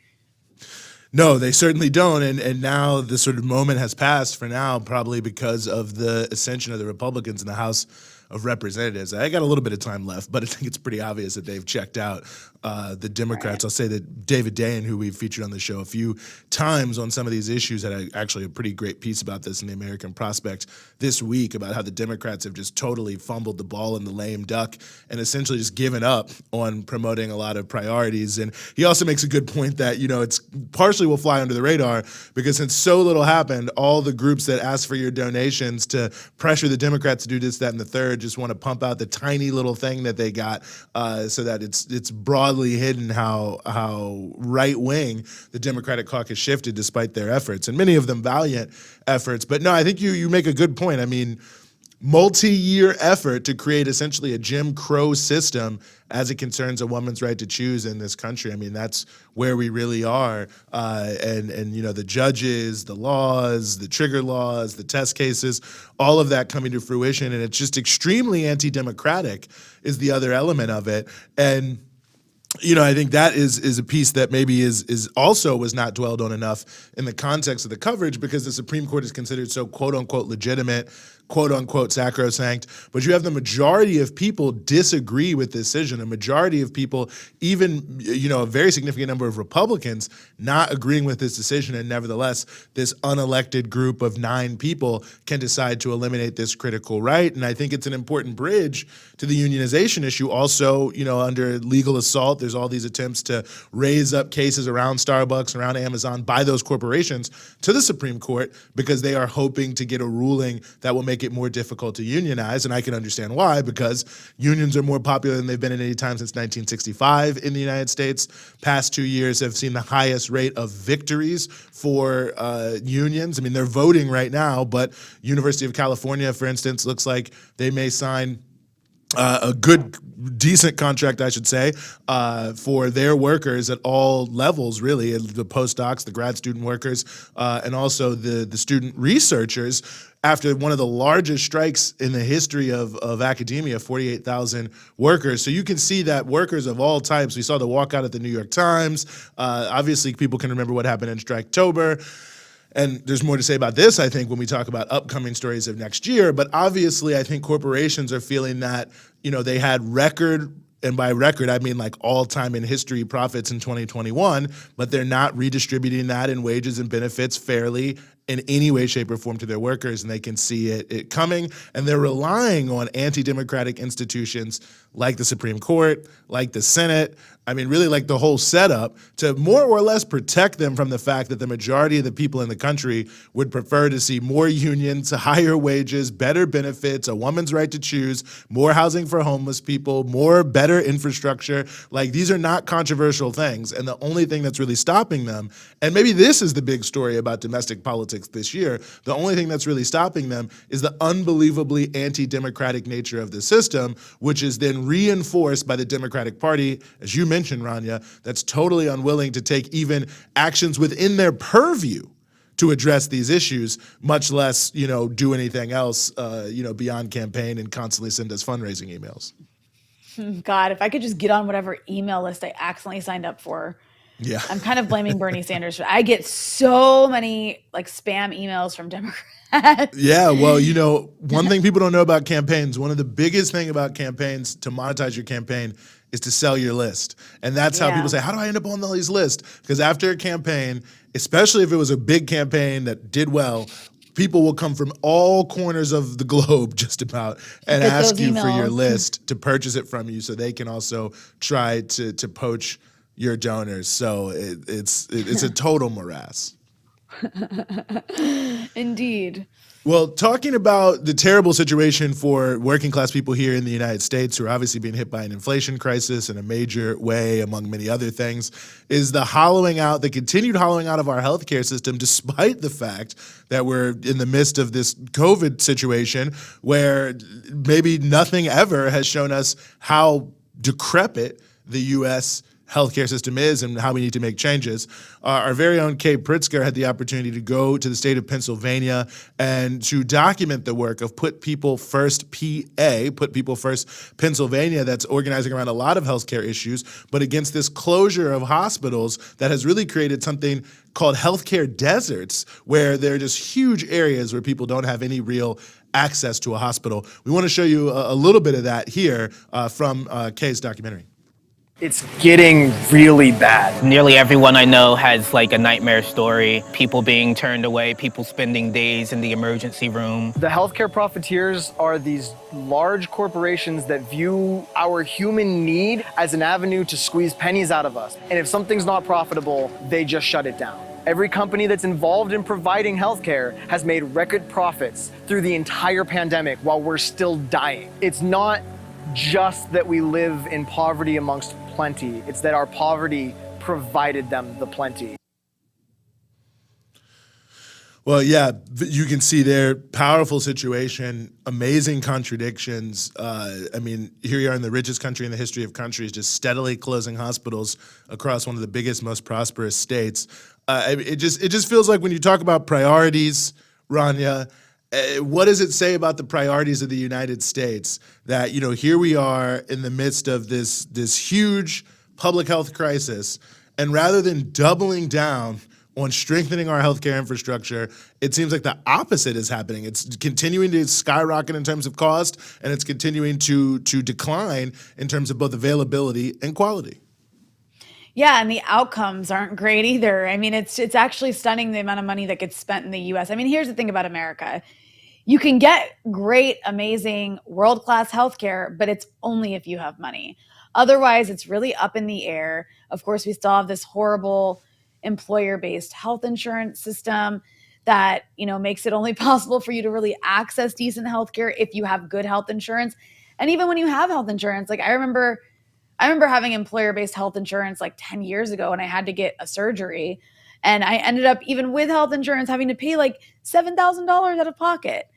No, they certainly don't. And now the sort of moment has passed for now, probably because of the ascension of the Republicans in the House of Representatives. I got a little bit of time left, but I think it's pretty obvious that they've checked out the Democrats. Right. I'll say that David Dayen, who we've featured on the show a few times on some of these issues, had actually a pretty great piece about this in the American Prospect this week about how the Democrats have just totally fumbled the ball in the lame duck and essentially just given up on promoting a lot of priorities. And he also makes a good point that, it's partially will fly under the radar because since so little happened, all the groups that ask for your donations to pressure the Democrats to do this, that, and the third just want to pump out the tiny little thing that they got so that it's broadly hidden how right-wing the Democratic caucus shifted despite their efforts, and many of them valiant efforts. But no, I think you make a good point. multi-year effort to create essentially a Jim Crow system as it concerns a woman's right to choose in this country. I mean, that's where we really are. And you know, the judges, the laws, the trigger laws, the test cases, all of that coming to fruition. And it's just extremely anti-democratic is the other element of it. And you know, I think that is a piece that maybe is also was not dwelled on enough in the context of the coverage, because the Supreme Court is considered so quote unquote legitimate, quote unquote sacrosanct. But you have the majority of people disagree with the decision. A majority of people, even, you know, a very significant number of Republicans not agreeing with this decision. And nevertheless, this unelected group of 9 people can decide to eliminate this critical right. And I think it's an important bridge to the unionization issue. Also, you know, under legal assault, there's all these attempts to raise up cases around Starbucks, around Amazon by those corporations to the Supreme Court, because they are hoping to get a ruling that will make it more difficult to unionize. And I can understand why, because unions are more popular than they've been at any time since 1965 in the United States. Past 2 years have seen the highest rate of victories for unions. I mean, they're voting right now, but University of California, for instance, looks like they may sign a good, decent contract, I should say, for their workers at all levels, really, the postdocs, the grad student workers, and also the student researchers, after one of the largest strikes in the history of academia, 48,000 workers. So you can see that workers of all types, we saw the walkout at the New York Times. Obviously, people can remember what happened in Striketober. And there's more to say about this, I think, when we talk about upcoming stories of next year. But obviously, I think corporations are feeling that, you know, they had record, and by record, I mean like all-time in history profits in 2021, but they're not redistributing that in wages and benefits fairly in any way, shape, or form to their workers, and they can see it coming. And they're relying on anti-democratic institutions like the Supreme Court, like the Senate, I mean, really like the whole setup, to more or less protect them from the fact that the majority of the people in the country would prefer to see more unions, higher wages, better benefits, a woman's right to choose, more housing for homeless people, more better infrastructure. Like, these are not controversial things. And the only thing that's really stopping them, and maybe this is the big story about domestic politics this year, the only thing that's really stopping them is the unbelievably anti-democratic nature of the system, which is then reinforced by the Democratic Party, as you mentioned, Rania, that's totally unwilling to take even actions within their purview to address these issues, much less, you know, do anything else, you know, beyond campaign and constantly send us fundraising emails. God, if I could just get on whatever email list I accidentally signed up for. Yeah. I'm kind of blaming Bernie Sanders. I get so many like spam emails from Democrats. Yeah, well, you know, one thing people don't know about campaigns, one of the biggest thing about campaigns to monetize your campaign is to sell your list. And that's how people say, how do I end up on all these lists? Because after a campaign, especially if it was a big campaign that did well, people will come from all corners of the globe just about and ask you for your list to purchase it from you, so they can also try to poach your donors. So it's a total morass. Indeed. Well, talking about the terrible situation for working class people here in the United States, who are obviously being hit by an inflation crisis in a major way, among many other things, is the continued hollowing out of our healthcare system, despite the fact that we're in the midst of this COVID situation where maybe nothing ever has shown us how decrepit the U.S. healthcare system is and how we need to make changes. Our very own Kate Pritzker had the opportunity to go to the state of Pennsylvania and to document the work of Put People First PA, Put People First Pennsylvania, that's organizing around a lot of healthcare issues, but against this closure of hospitals that has really created something called healthcare deserts, where there are just huge areas where people don't have any real access to a hospital. We want to show you a little bit of that here from Kay's documentary. It's getting really bad. Nearly everyone I know has like a nightmare story. People being turned away, people spending days in the emergency room. The healthcare profiteers are these large corporations that view our human need as an avenue to squeeze pennies out of us. And if something's not profitable, they just shut it down. Every company that's involved in providing healthcare has made record profits through the entire pandemic while we're still dying. It's not just that we live in poverty amongst plenty, it's that our poverty provided them the plenty. Well, yeah, you can see their powerful situation, amazing contradictions. I mean, here you are in the richest country in the history of countries, just steadily closing hospitals across one of the biggest, most prosperous states. It just feels like when you talk about priorities, Rania, what does it say about the priorities of the United States that, you know, here we are in the midst of this huge public health crisis, and rather than doubling down on strengthening our healthcare infrastructure, it seems like the opposite is happening. It's continuing to skyrocket in terms of cost, and it's continuing to decline in terms of both availability and quality. Yeah, and the outcomes aren't great either. I mean, it's actually stunning the amount of money that gets spent in the US. I mean, here's the thing about America. You can get great, amazing, world-class healthcare, but it's only if you have money. Otherwise, it's really up in the air. Of course, we still have this horrible employer-based health insurance system that, you know, makes it only possible for you to really access decent healthcare if you have good health insurance. And even when you have health insurance, like I remember having employer-based health insurance like 10 years ago, and I had to get a surgery, and I ended up, even with health insurance, having to pay like $7,000 out of pocket,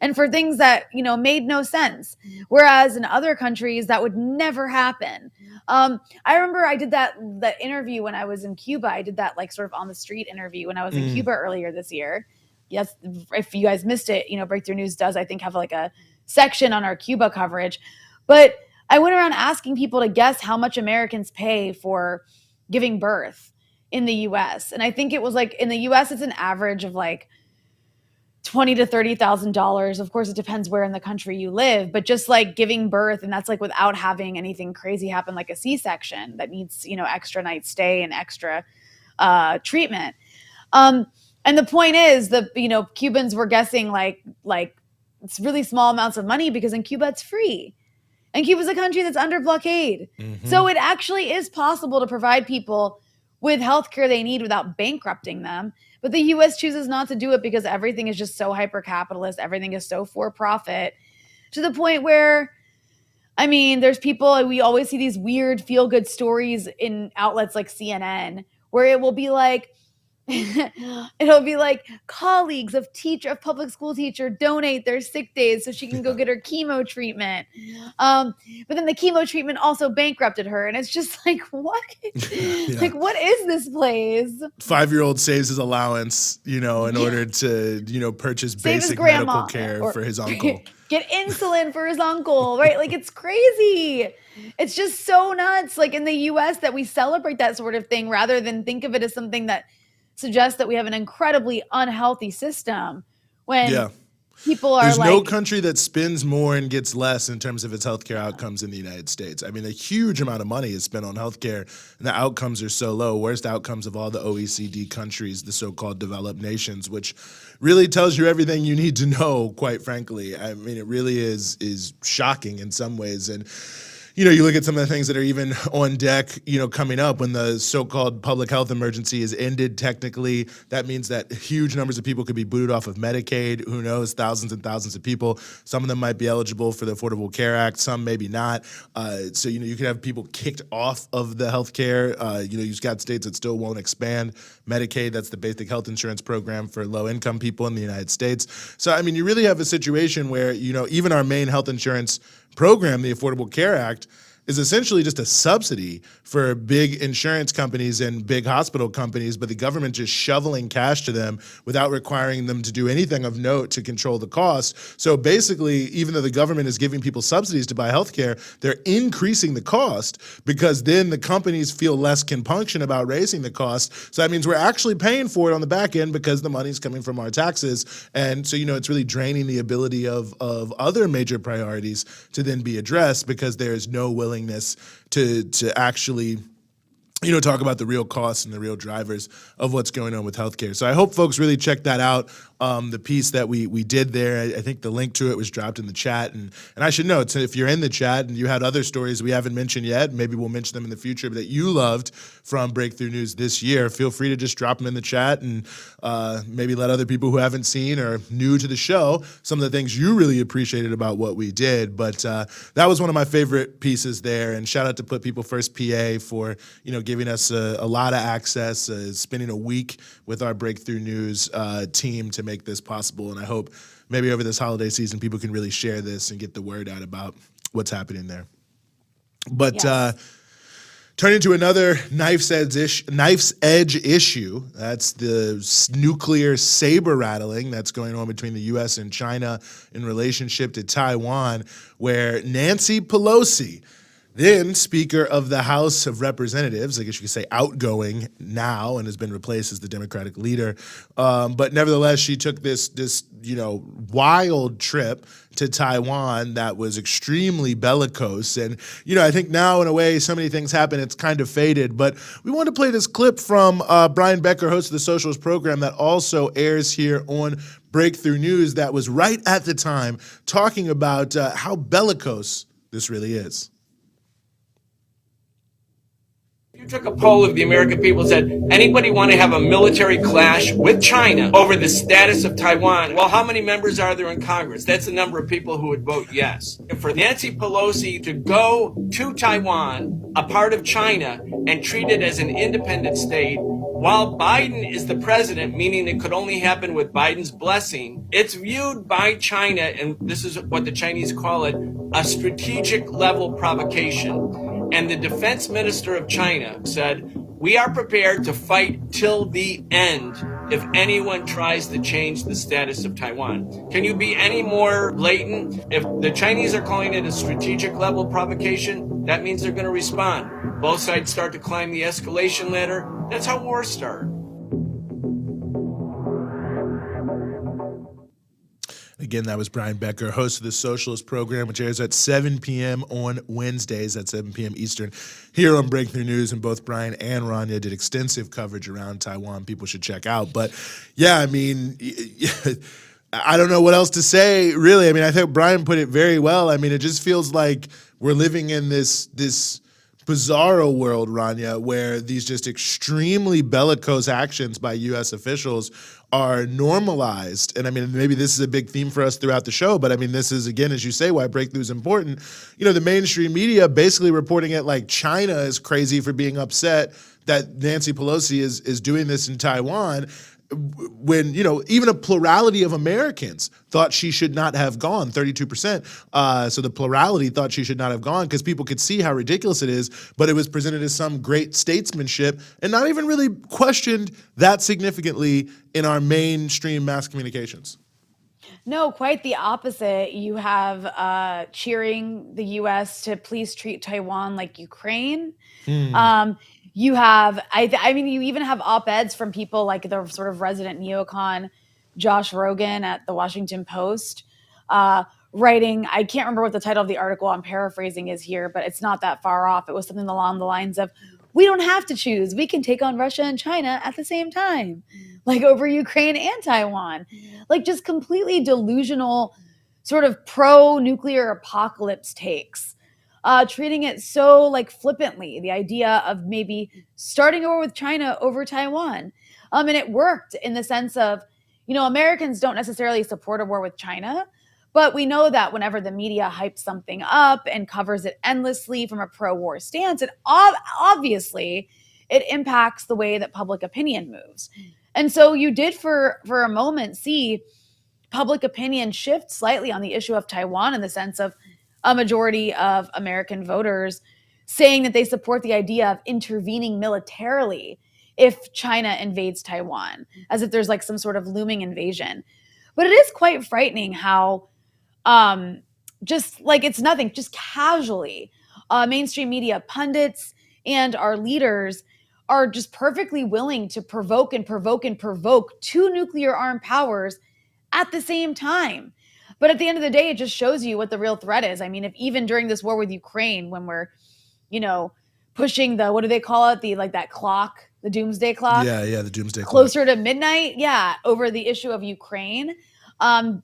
and for things that, you know, made no sense. Whereas in other countries, that would never happen. I remember I did that interview when I was in Cuba. I did that like sort of on the street interview when I was in Cuba earlier this year. Yes, if you guys missed it, you know, Breakthrough News does, I think, have like a section on our Cuba coverage. But I went around asking people to guess how much Americans pay for giving birth in the US. And I think it was like in the US, it's an average of like $20,000 to $30,000. Of course, it depends where in the country you live, but just like giving birth, and that's like without having anything crazy happen, like a C-section that needs, you know, extra night stay and extra treatment. And the point is, you know, Cubans were guessing like it's really small amounts of money because in Cuba it's free. And Cuba's a country that's under blockade. So it actually is possible to provide people with healthcare they need without bankrupting them. But the US chooses not to do it because everything is just so hyper-capitalist. Everything is so for-profit, to the point where, I mean, there's people, we always see these weird feel-good stories in outlets like CNN, where it will be like, it'll be like colleagues of public school teacher donate their sick days so she can go get her chemo treatment. But then the chemo treatment also bankrupted her. And it's just like, what? Like, what is this place? 5-year-old saves his allowance, you know, in order to, you know, purchase basic medical care for his uncle. Get insulin for his uncle, right? Like, it's crazy. It's just so nuts. Like in the US that we celebrate that sort of thing rather than think of it as something that suggests that we have an incredibly unhealthy system when people are There's no country that spends more and gets less in terms of its healthcare outcomes in the United States. I mean, a huge amount of money is spent on healthcare, and the outcomes are so low. Worst outcomes of all the OECD countries, the so-called developed nations, which really tells you everything you need to know, quite frankly. I mean, it really is shocking in some ways. And you know, you look at some of the things that are even on deck, you know, coming up when the so-called public health emergency is ended technically. That means that huge numbers of people could be booted off of Medicaid. Who knows? Thousands and thousands of people. Some of them might be eligible for the Affordable Care Act. Some maybe not. So, you know, you could have people kicked off of the health care. You know, you've got states that still won't expand Medicaid. That's the basic health insurance program for low-income people in the United States. So, I mean, you really have a situation where, you know, even our main health insurance program, the Affordable Care Act, is essentially just a subsidy for big insurance companies and big hospital companies, but the government just shoveling cash to them without requiring them to do anything of note to control the cost. So basically, even though the government is giving people subsidies to buy healthcare, they're increasing the cost because then the companies feel less compunction about raising the cost. So that means we're actually paying for it on the back end because the money's coming from our taxes. And so, you know, it's really draining the ability of other major priorities to then be addressed because there is no willingness to actually, you know, talk about the real costs and the real drivers of what's going on with healthcare. So I hope folks really check that out the piece that we did there. I think the link to it was dropped in the chat. And I should note, if you're in the chat and you had other stories we haven't mentioned yet, maybe we'll mention them in the future, that you loved from Breakthrough News this year, feel free to just drop them in the chat and maybe let other people who haven't seen or new to the show some of the things you really appreciated about what we did. But that was one of my favorite pieces there. And shout out to Put People First PA for giving us a lot of access, spending a week with our Breakthrough News team to make this possible. And I hope maybe over this holiday season people can really share this and get the word out about what's happening there. But turning to another knife's edge issue, that's the nuclear saber rattling that's going on between the U.S. and China in relationship to Taiwan, where Nancy Pelosi, then Speaker of the House of Representatives, I guess you could say outgoing now, and has been replaced as the Democratic leader. But nevertheless, she took this wild trip to Taiwan that was extremely bellicose. And, I think now in a way, so many things happen, it's kind of faded. But we want to play this clip from Brian Becker, host of the Socialist program that also airs here on Breakthrough News, that was right at the time talking about how bellicose this really is. You took a poll of the American people and said, anybody want to have a military clash with China over the status of Taiwan? Well, how many members are there in Congress? That's the number of people who would vote yes. And for Nancy Pelosi to go to Taiwan, a part of China, and treat it as an independent state, while Biden is the president, meaning it could only happen with Biden's blessing, it's viewed by China, and this is what the Chinese call it, a strategic level provocation. And the defense minister of China said, we are prepared to fight till the end if anyone tries to change the status of Taiwan. Can you be any more blatant? If the Chinese are calling it a strategic level provocation, that means they're going to respond. Both sides start to climb the escalation ladder. That's how wars start. Again, that was Brian Becker, host of the Socialist program, which airs at 7 p.m. on Wednesdays at 7 p.m. Eastern here on Breakthrough News. And both Brian and Rania did extensive coverage around Taiwan. People should check out. But yeah, I mean, I don't know what else to say, really. I mean, I think Brian put it very well. I mean, it just feels like we're living in this bizarro world, Rania, where these just extremely bellicose actions by U.S. officials are normalized. And I mean, maybe this is a big theme for us throughout the show, but I mean, this is, again, as you say, why Breakthrough is important. The mainstream media basically reporting it like China is crazy for being upset that Nancy Pelosi is doing this in Taiwan, when, even a plurality of Americans thought she should not have gone, 32%. So the plurality thought she should not have gone because people could see how ridiculous it is, but it was presented as some great statesmanship and not even really questioned that significantly in our mainstream mass communications. No, quite the opposite. You have cheering the U.S. to please treat Taiwan like Ukraine. You have, I mean, you even have op-eds from people like the sort of resident neocon Josh Rogan at the Washington Post writing, I can't remember what the title of the article, I'm paraphrasing, is here, but it's not that far off. It was something along the lines of, we don't have to choose. We can take on Russia and China at the same time, like over Ukraine and Taiwan. Like just completely delusional sort of pro-nuclear apocalypse takes. Treating it so like flippantly, the idea of maybe starting over with China over Taiwan. And it worked in the sense of, Americans don't necessarily support a war with China, but we know that whenever the media hypes something up and covers it endlessly from a pro-war stance, it obviously it impacts the way that public opinion moves. And so you did for a moment see public opinion shift slightly on the issue of Taiwan in the sense of a majority of American voters saying that they support the idea of intervening militarily if China invades Taiwan, as if there's like some sort of looming invasion. But it is quite frightening how just like it's nothing, just casually, mainstream media pundits and our leaders are just perfectly willing to provoke two nuclear armed powers at the same time. But at the end of the day, it just shows you what the real threat is. I mean, if even during this war with Ukraine, when we're, pushing the, what do they call it? The, like that clock the doomsday clock. Yeah, the doomsday clock. Closer to midnight, over the issue of Ukraine.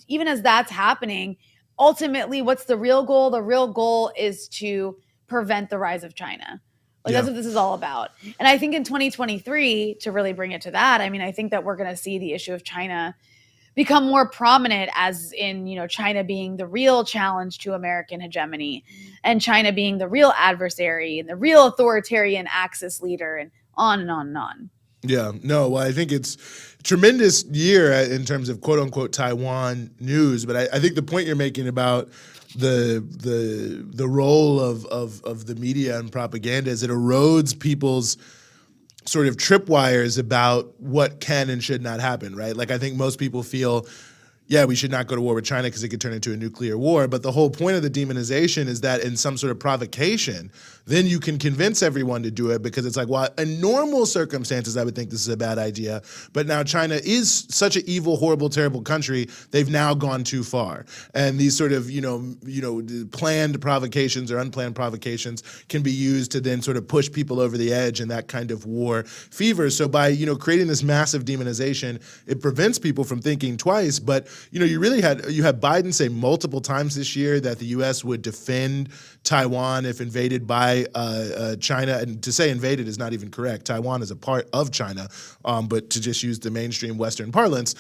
Even as that's happening, ultimately, what's the real goal? The real goal is to prevent the rise of China. That's what this is all about. And I think in 2023, to really bring it to that, I mean, I think that we're going to see the issue of China become more prominent, as in, China being the real challenge to American hegemony, and China being the real adversary and the real authoritarian Axis leader, and on and on and on. Yeah, no, well, I think it's a tremendous year in terms of quote unquote Taiwan news. But I think the point you're making about the role of the media and propaganda is it erodes people's sort of tripwires about what can and should not happen, right? Like, I think most people feel, yeah, we should not go to war with China because it could turn into a nuclear war. But the whole point of the demonization is that in some sort of provocation, then you can convince everyone to do it, because it's like, well, in normal circumstances, I would think this is a bad idea. But now China is such an evil, horrible, terrible country. They've now gone too far. And these sort of, planned provocations or unplanned provocations can be used to then sort of push people over the edge in that kind of war fever. So by, creating this massive demonization, it prevents people from thinking twice. But, you had Biden say multiple times this year that the U.S. would defend Taiwan if invaded by China. And to say invaded is not even correct. Taiwan is a part of China, but to just use the mainstream Western parlance.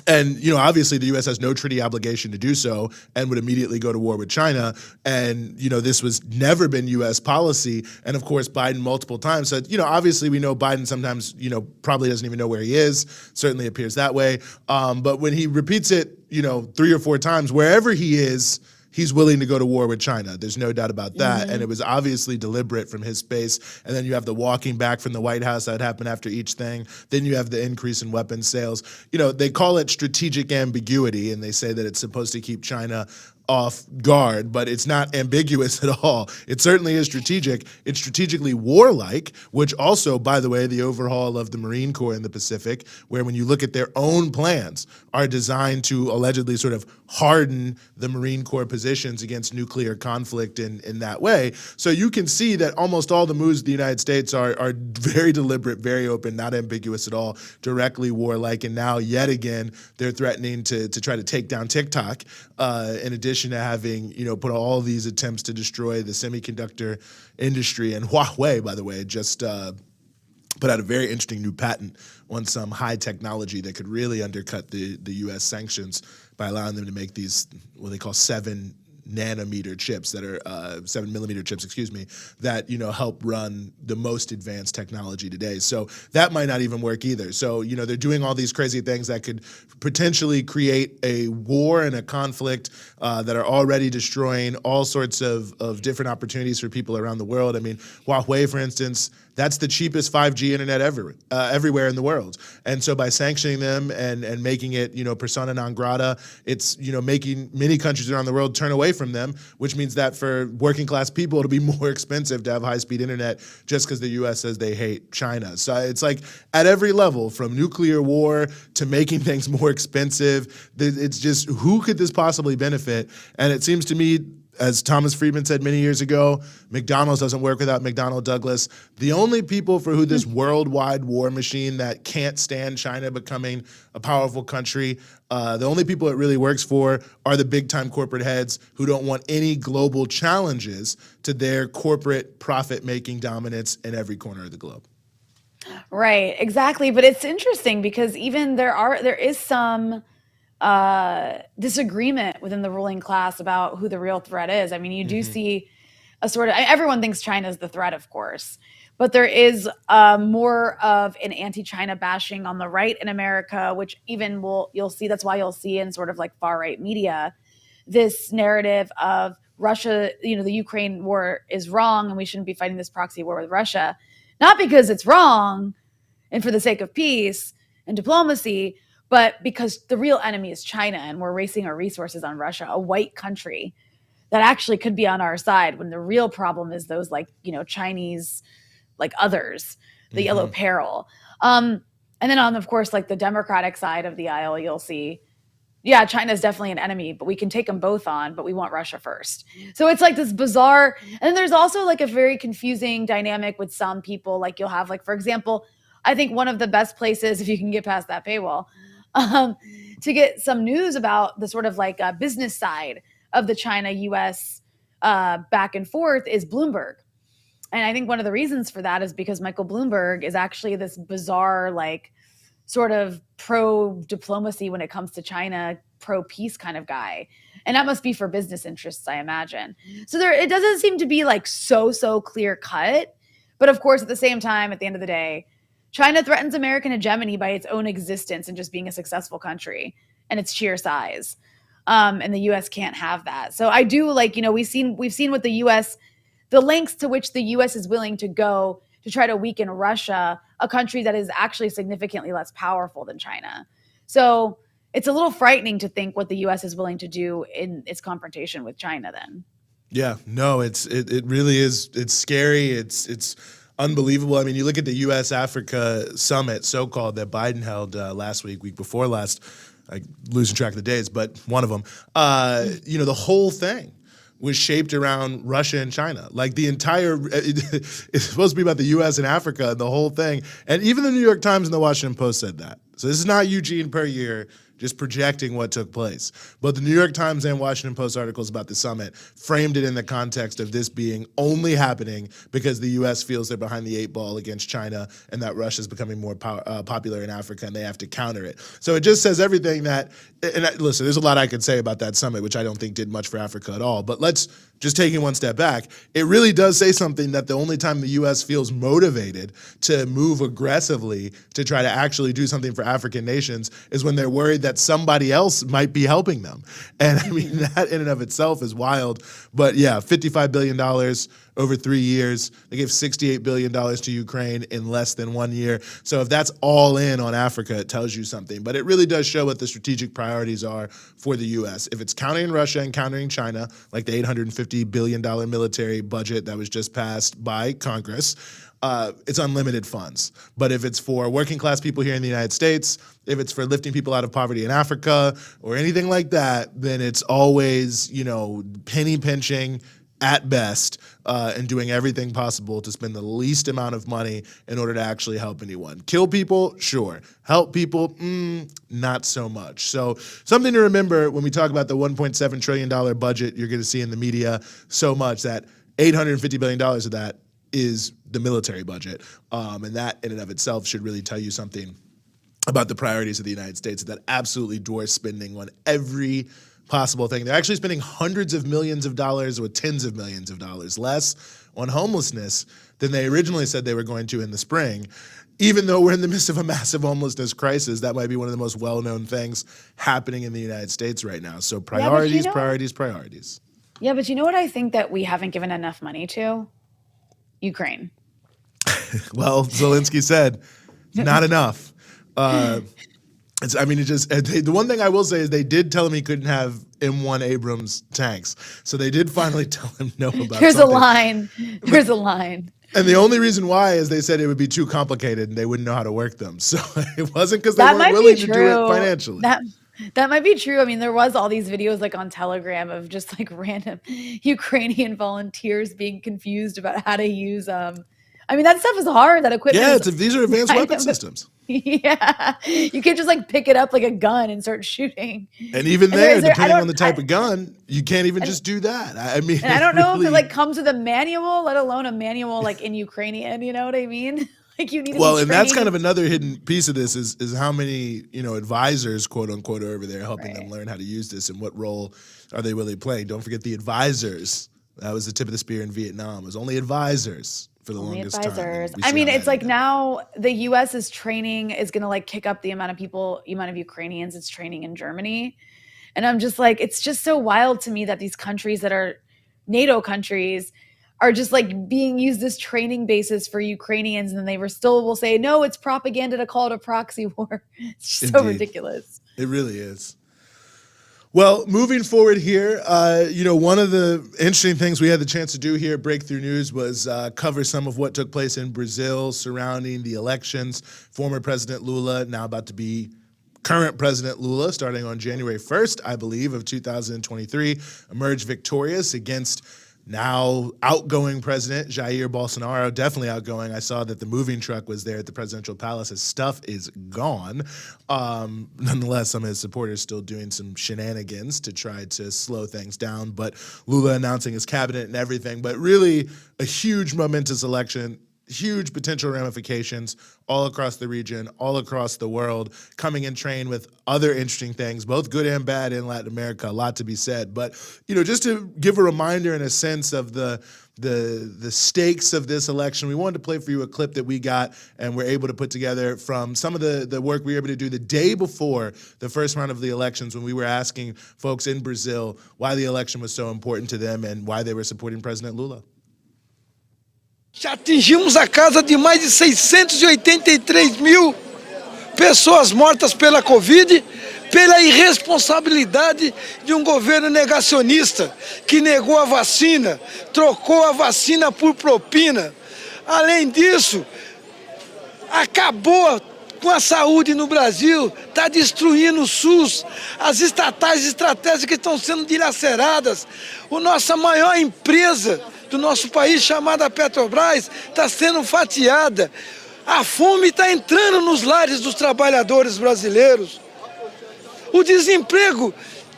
And, obviously the U.S. has no treaty obligation to do so and would immediately go to war with China. And, this was never been U.S. policy. And, of course, Biden multiple times said, obviously we know Biden sometimes, probably doesn't even know where he is. Certainly appears that way. But when he repeats it, 3 or 4 times, wherever he is, he's willing to go to war with China. There's no doubt about that. Mm-hmm. And it was obviously deliberate from his space. And then you have the walking back from the White House that happened after each thing. Then you have the increase in weapons sales. They call it strategic ambiguity, and they say that it's supposed to keep China off guard, but it's not ambiguous at all. It certainly is strategic. It's strategically warlike, which also, by the way, the overhaul of the Marine Corps in the Pacific, where when you look at their own plans, are designed to allegedly sort of harden the Marine Corps positions against nuclear conflict in that way. So you can see that almost all the moves of the United States are very deliberate, very open, not ambiguous at all, directly warlike. And now, yet again, they're threatening to try to take down TikTok, in addition to having, put all these attempts to destroy the semiconductor industry. And Huawei, by the way, just put out a very interesting new patent on some high technology that could really undercut the U.S. sanctions by allowing them to make these, what they call 7 nanometer chips that are 7 millimeter chips, that, help run the most advanced technology today. So that might not even work either. So, they're doing all these crazy things that could potentially create a war and a conflict that are already destroying all sorts of different opportunities for people around the world. I mean, Huawei, for instance, that's the cheapest 5G internet everywhere in the world. And so by sanctioning them and making it, persona non grata, it's, making many countries around the world turn away from them, which means that for working class people, it'll be more expensive to have high-speed internet just because the U.S. says they hate China. So it's like at every level, from nuclear war to making things more expensive, it's just, who could this possibly benefit? And it seems to me, as Thomas Friedman said many years ago, McDonald's doesn't work without McDonnell Douglas. The only people for who this worldwide war machine that can't stand China becoming a powerful country, the only people it really works for are the big-time corporate heads who don't want any global challenges to their corporate profit-making dominance in every corner of the globe. Right, exactly. But it's interesting because even there is some disagreement within the ruling class about who the real threat is. I mean, you do see a sort of, everyone thinks China is the threat, of course, but there is more of an anti-China bashing on the right in America, which even you'll see, that's why you'll see in sort of like far right media, this narrative of Russia, the Ukraine war is wrong and we shouldn't be fighting this proxy war with Russia, not because it's wrong and for the sake of peace and diplomacy, but because the real enemy is China and we're wasting our resources on Russia, a white country that actually could be on our side, when the real problem is those Chinese, others, the yellow peril. And then on, of course, the Democratic side of the aisle, you'll see, yeah, China's definitely an enemy, but we can take them both on, but we want Russia first. So it's like this bizarre, and then there's also like a very confusing dynamic with some people. Like you'll have, like, for example, I think one of the best places, if you can get past that paywall, um, to get some news about the sort of like business side of the China-US back and forth is Bloomberg. And I think one of the reasons for that is because Michael Bloomberg is actually this bizarre, like, sort of pro-diplomacy when it comes to China, pro-peace kind of guy. And that must be for business interests, I imagine. So it doesn't seem to be like so clear cut. But of course, at the same time, at the end of the day, China threatens American hegemony by its own existence and just being a successful country and its sheer size. And the US can't have that. So I do like, we've seen what the US, the lengths to which the US is willing to go to try to weaken Russia, a country that is actually significantly less powerful than China. So it's a little frightening to think what the US is willing to do in its confrontation with China then. Yeah, no, it really is. It's scary. It's unbelievable. I mean, you look at the U.S. Africa summit, so-called, that Biden held last week before last. I'm losing track of the days, but one of them. The whole thing was shaped around Russia and China. Like the entire, it's supposed to be about the U.S. and Africa and the whole thing. And even the New York Times and the Washington Post said that. So this is not Eugene per year just projecting what took place. But the New York Times and Washington Post articles about the summit framed it in the context of this being only happening because the U.S. feels they're behind the 8 ball against China and that Russia's becoming more popular in Africa and they have to counter it. So it just says everything that, listen, there's a lot I could say about that summit, which I don't think did much for Africa at all. But let's just taking one step back, it really does say something that the only time the U.S. feels motivated to move aggressively to try to actually do something for African nations is when they're worried that somebody else might be helping them. And I mean, that in and of itself is wild. But yeah, $55 billion over 3 years. They gave $68 billion to Ukraine in less than 1 year. So if that's all in on Africa, it tells you something. But it really does show what the strategic priorities are for the U.S. If it's countering Russia and countering China, like the $850 billion military budget that was just passed by Congress, it's unlimited funds. But if it's for working class people here in the United States, if it's for lifting people out of poverty in Africa or anything like that, then it's always, penny pinching at best, and doing everything possible to spend the least amount of money in order to actually help anyone. Kill people, sure. Help people, not so much. So something to remember when we talk about the $1.7 trillion budget you're going to see in the media so much, that $850 billion of that is the military budget. And that in and of itself should really tell you something about the priorities of the United States that absolutely dwarfs spending on every possible thing. They're actually spending hundreds of millions of dollars or tens of millions of dollars less on homelessness than they originally said they were going to in the spring. Even though we're in the midst of a massive homelessness crisis, that might be one of the most well-known things happening in the United States right now. So priorities, priorities. Yeah, but you know what I think that we haven't given enough money to? Ukraine. Well, Zelensky said, not enough. The one thing I will say is they did tell him he couldn't have M1 Abrams tanks. So they did finally tell him no about There's something. There's a line. And the only reason why is they said it would be too complicated and they wouldn't know how to work them. So it wasn't because they weren't willing to do it financially. That might be true. I mean, there was all these videos like on Telegram of just like random Ukrainian volunteers being confused about how to use that stuff is hard. That equipment. Yeah, these are advanced weapon systems. Yeah, you can't just like pick it up like a gun and start shooting. And even depending on the type of gun, you can't even just do that. I mean, and I don't know if it like comes with a manual, let alone a manual like in Ukrainian. You know what I mean? Like you need to and that's kind of another hidden piece of this is how many advisors, quote unquote, are over there helping them learn how to use this and what role are they really playing. Don't forget the advisors. That was the tip of the spear in Vietnam. It was only advisors for the longest time. I mean, it's like now the U.S. is going to like kick up the amount of Ukrainians it's training in Germany. And I'm just like, it's just so wild to me that these countries that are NATO countries are just like being used as training bases for Ukrainians. And then they will say, no, it's propaganda to call it a proxy war. It's just so ridiculous. It really is. Well, moving forward here, one of the interesting things we had the chance to do here at Breakthrough News was cover some of what took place in Brazil surrounding the elections. Former President Lula, now about to be current President Lula, starting on January 1st, I believe, of 2023, emerged victorious against now outgoing President Jair Bolsonaro, definitely outgoing. I saw that the moving truck was there at the presidential palace. His stuff is gone. Nonetheless, some of his supporters still doing some shenanigans to try to slow things down. But Lula announcing his cabinet and everything. But really a huge momentous election, huge potential ramifications all across the region, all across the world, coming in train with other interesting things, both good and bad in Latin America, a lot to be said. But, just to give a reminder and a sense of the stakes of this election, we wanted to play for you a clip that we got and we're able to put together from some of the work we were able to do the day before the first round of the elections, when we were asking folks in Brazil why the election was so important to them and why they were supporting President Lula. Já atingimos a casa de mais de 683 mil pessoas mortas pela Covid, pela irresponsabilidade de um governo negacionista que negou a vacina, trocou a vacina por propina. Além disso, acabou com a saúde no Brasil, está destruindo o SUS, as estatais estratégicas estão sendo dilaceradas, a nossa maior empresa do nosso país, chamada Petrobras, está sendo fatiada. A fome está entrando nos lares dos trabalhadores brasileiros. O desemprego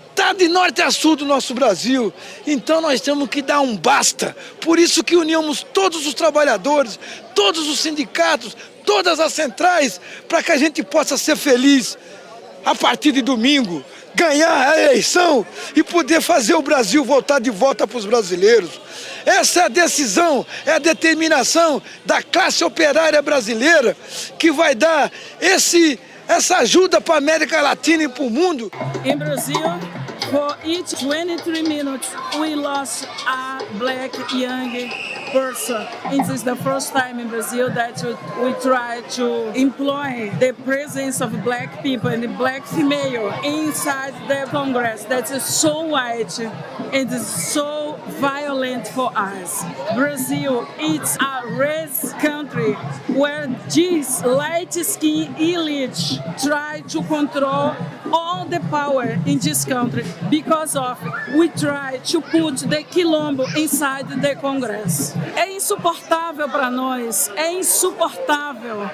está de norte a sul do nosso Brasil. Então nós temos que dar um basta. Por isso que unimos todos os trabalhadores, todos os sindicatos, todas as centrais, para que a gente possa ser feliz a partir de domingo, ganhar a eleição e poder fazer o Brasil voltar de volta para os brasileiros. Essa é a decisão, é a determinação da classe operária brasileira que vai dar essa ajuda para a América Latina e para o mundo. Em Brasil, for each 23 minutes, we lost a black young person. It is the first time in Brazil that we try to employ the presence of black people and the black female inside the Congress. That is so white and is so violent for us. Brazil is a race country where this light-skinned elite try to control all the power in this country because of we try to put the quilombo inside the Congress. É insuportável para nós, é insuportável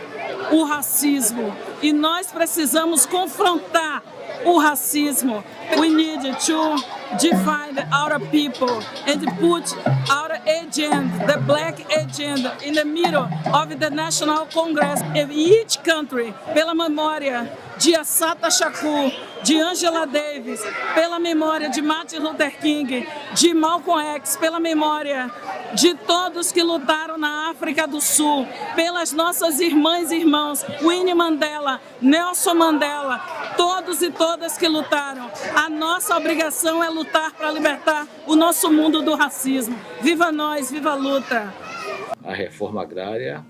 o racismo e nós precisamos confrontar o racismo. We need to define our people and put our agenda, the black agenda, in the middle of the National Congress in each country, pela memória de Assata Shakur, de Angela Davis, pela memória de Martin Luther King, de Malcolm X, pela memória de todos que lutaram na África do Sul, pelas nossas irmãs e irmãos, Winnie Mandela, Nelson Mandela, todos e todas que lutaram. A nossa obrigação é lutar para libertar o nosso mundo do racismo. Viva nós, viva a luta! A reforma agrária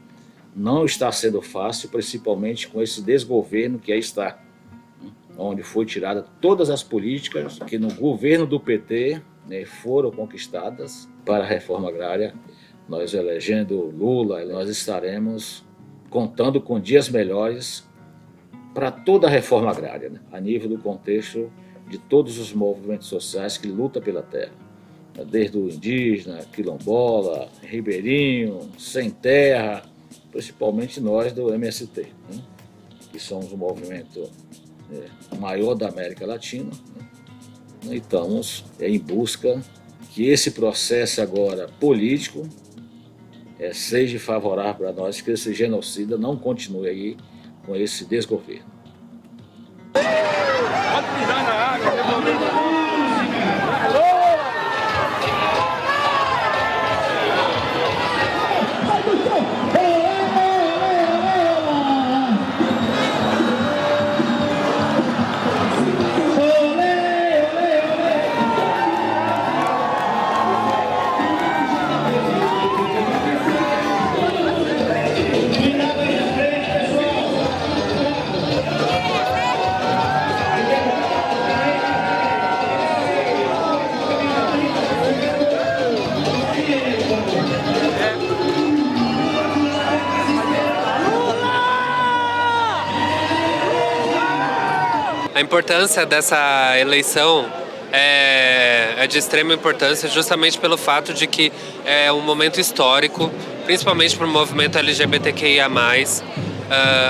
não está sendo fácil, principalmente com esse desgoverno que aí está, onde foi tirada todas as políticas que no governo do PT foram conquistadas para a reforma agrária. Nós elegendo Lula, nós estaremos contando com dias melhores para toda a reforma agrária, a nível do contexto de todos os movimentos sociais que lutam pela terra, desde o indígena, quilombola, ribeirinho, sem terra, principalmente nós do MST, que somos o movimento maior da América Latina, e estamos em busca que esse processo agora político seja favorável para nós, que esse genocida não continue aí com esse desgoverno. Pode pisar na água, A importância dessa eleição é de extrema importância justamente pelo fato de que é um momento histórico, principalmente para o movimento LGBTQIA+.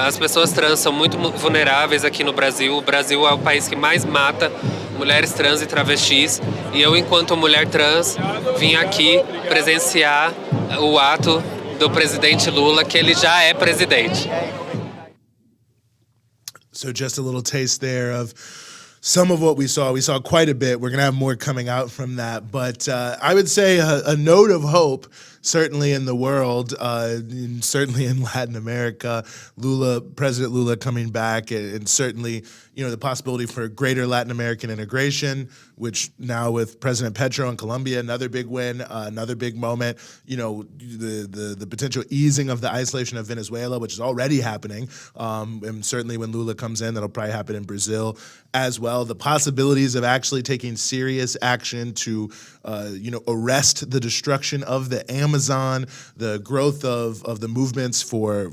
As pessoas trans são muito vulneráveis aqui no Brasil. O Brasil é o país que mais mata mulheres trans e travestis. E eu, enquanto mulher trans, vim aqui presenciar o ato do presidente Lula, que ele já é presidente. So just a little taste there of some of what we saw. We saw quite a bit. We're going to have more coming out from that. But I would say a note of hope, certainly in the world, certainly in Latin America. President Lula coming back, and certainly, the possibility for greater Latin American integration, which now with President Petro in Colombia, another big win, another big moment. The potential easing of the isolation of Venezuela, which is already happening, and certainly when Lula comes in, that'll probably happen in Brazil as well. The possibilities of actually taking serious action to, arrest the destruction of the Amazon, the growth of the movements for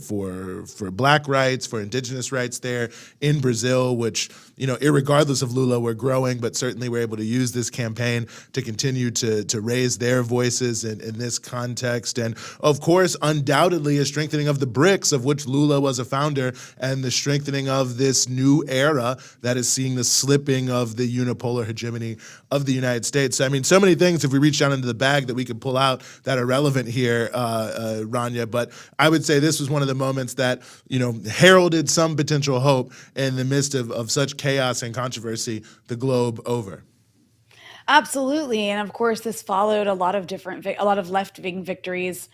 Black rights, for indigenous rights there in Brazil, which, irregardless of Lula, we're growing, but certainly we're able to use this campaign to continue to raise their voices in this context. And of course, undoubtedly a strengthening of the BRICS, of which Lula was a founder, and the strengthening of this new era that is seeing the slipping of the unipolar hegemony of the United States. I mean, so many things, if we reach down into the bag, that we could pull out that are relevant here, Rania, but I would say this was one of the moments that, heralded some potential hope in the midst of such chaos and controversy the globe over. Absolutely. And of course, this followed a lot of left-wing victories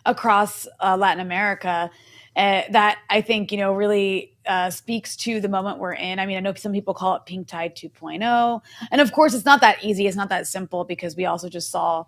across Latin America that I think, really speaks to the moment we're in. I mean, I know some people call it Pink Tide 2.0. And of course, it's not that easy. It's not that simple, because we also just saw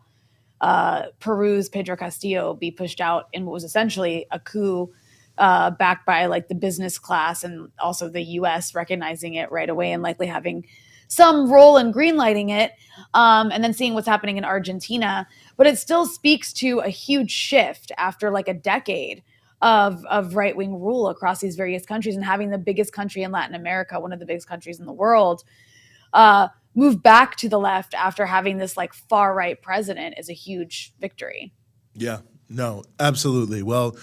Peru's Pedro Castillo be pushed out in what was essentially a coup, backed by like the business class, and also the US recognizing it right away and likely having some role in greenlighting it, and then seeing what's happening in Argentina. But it still speaks to a huge shift after like a decade of right-wing rule across these various countries, and having the biggest country in Latin America, one of the biggest countries in the world, move back to the left after having this like far-right president is a huge victory. Yeah, no, absolutely. Well,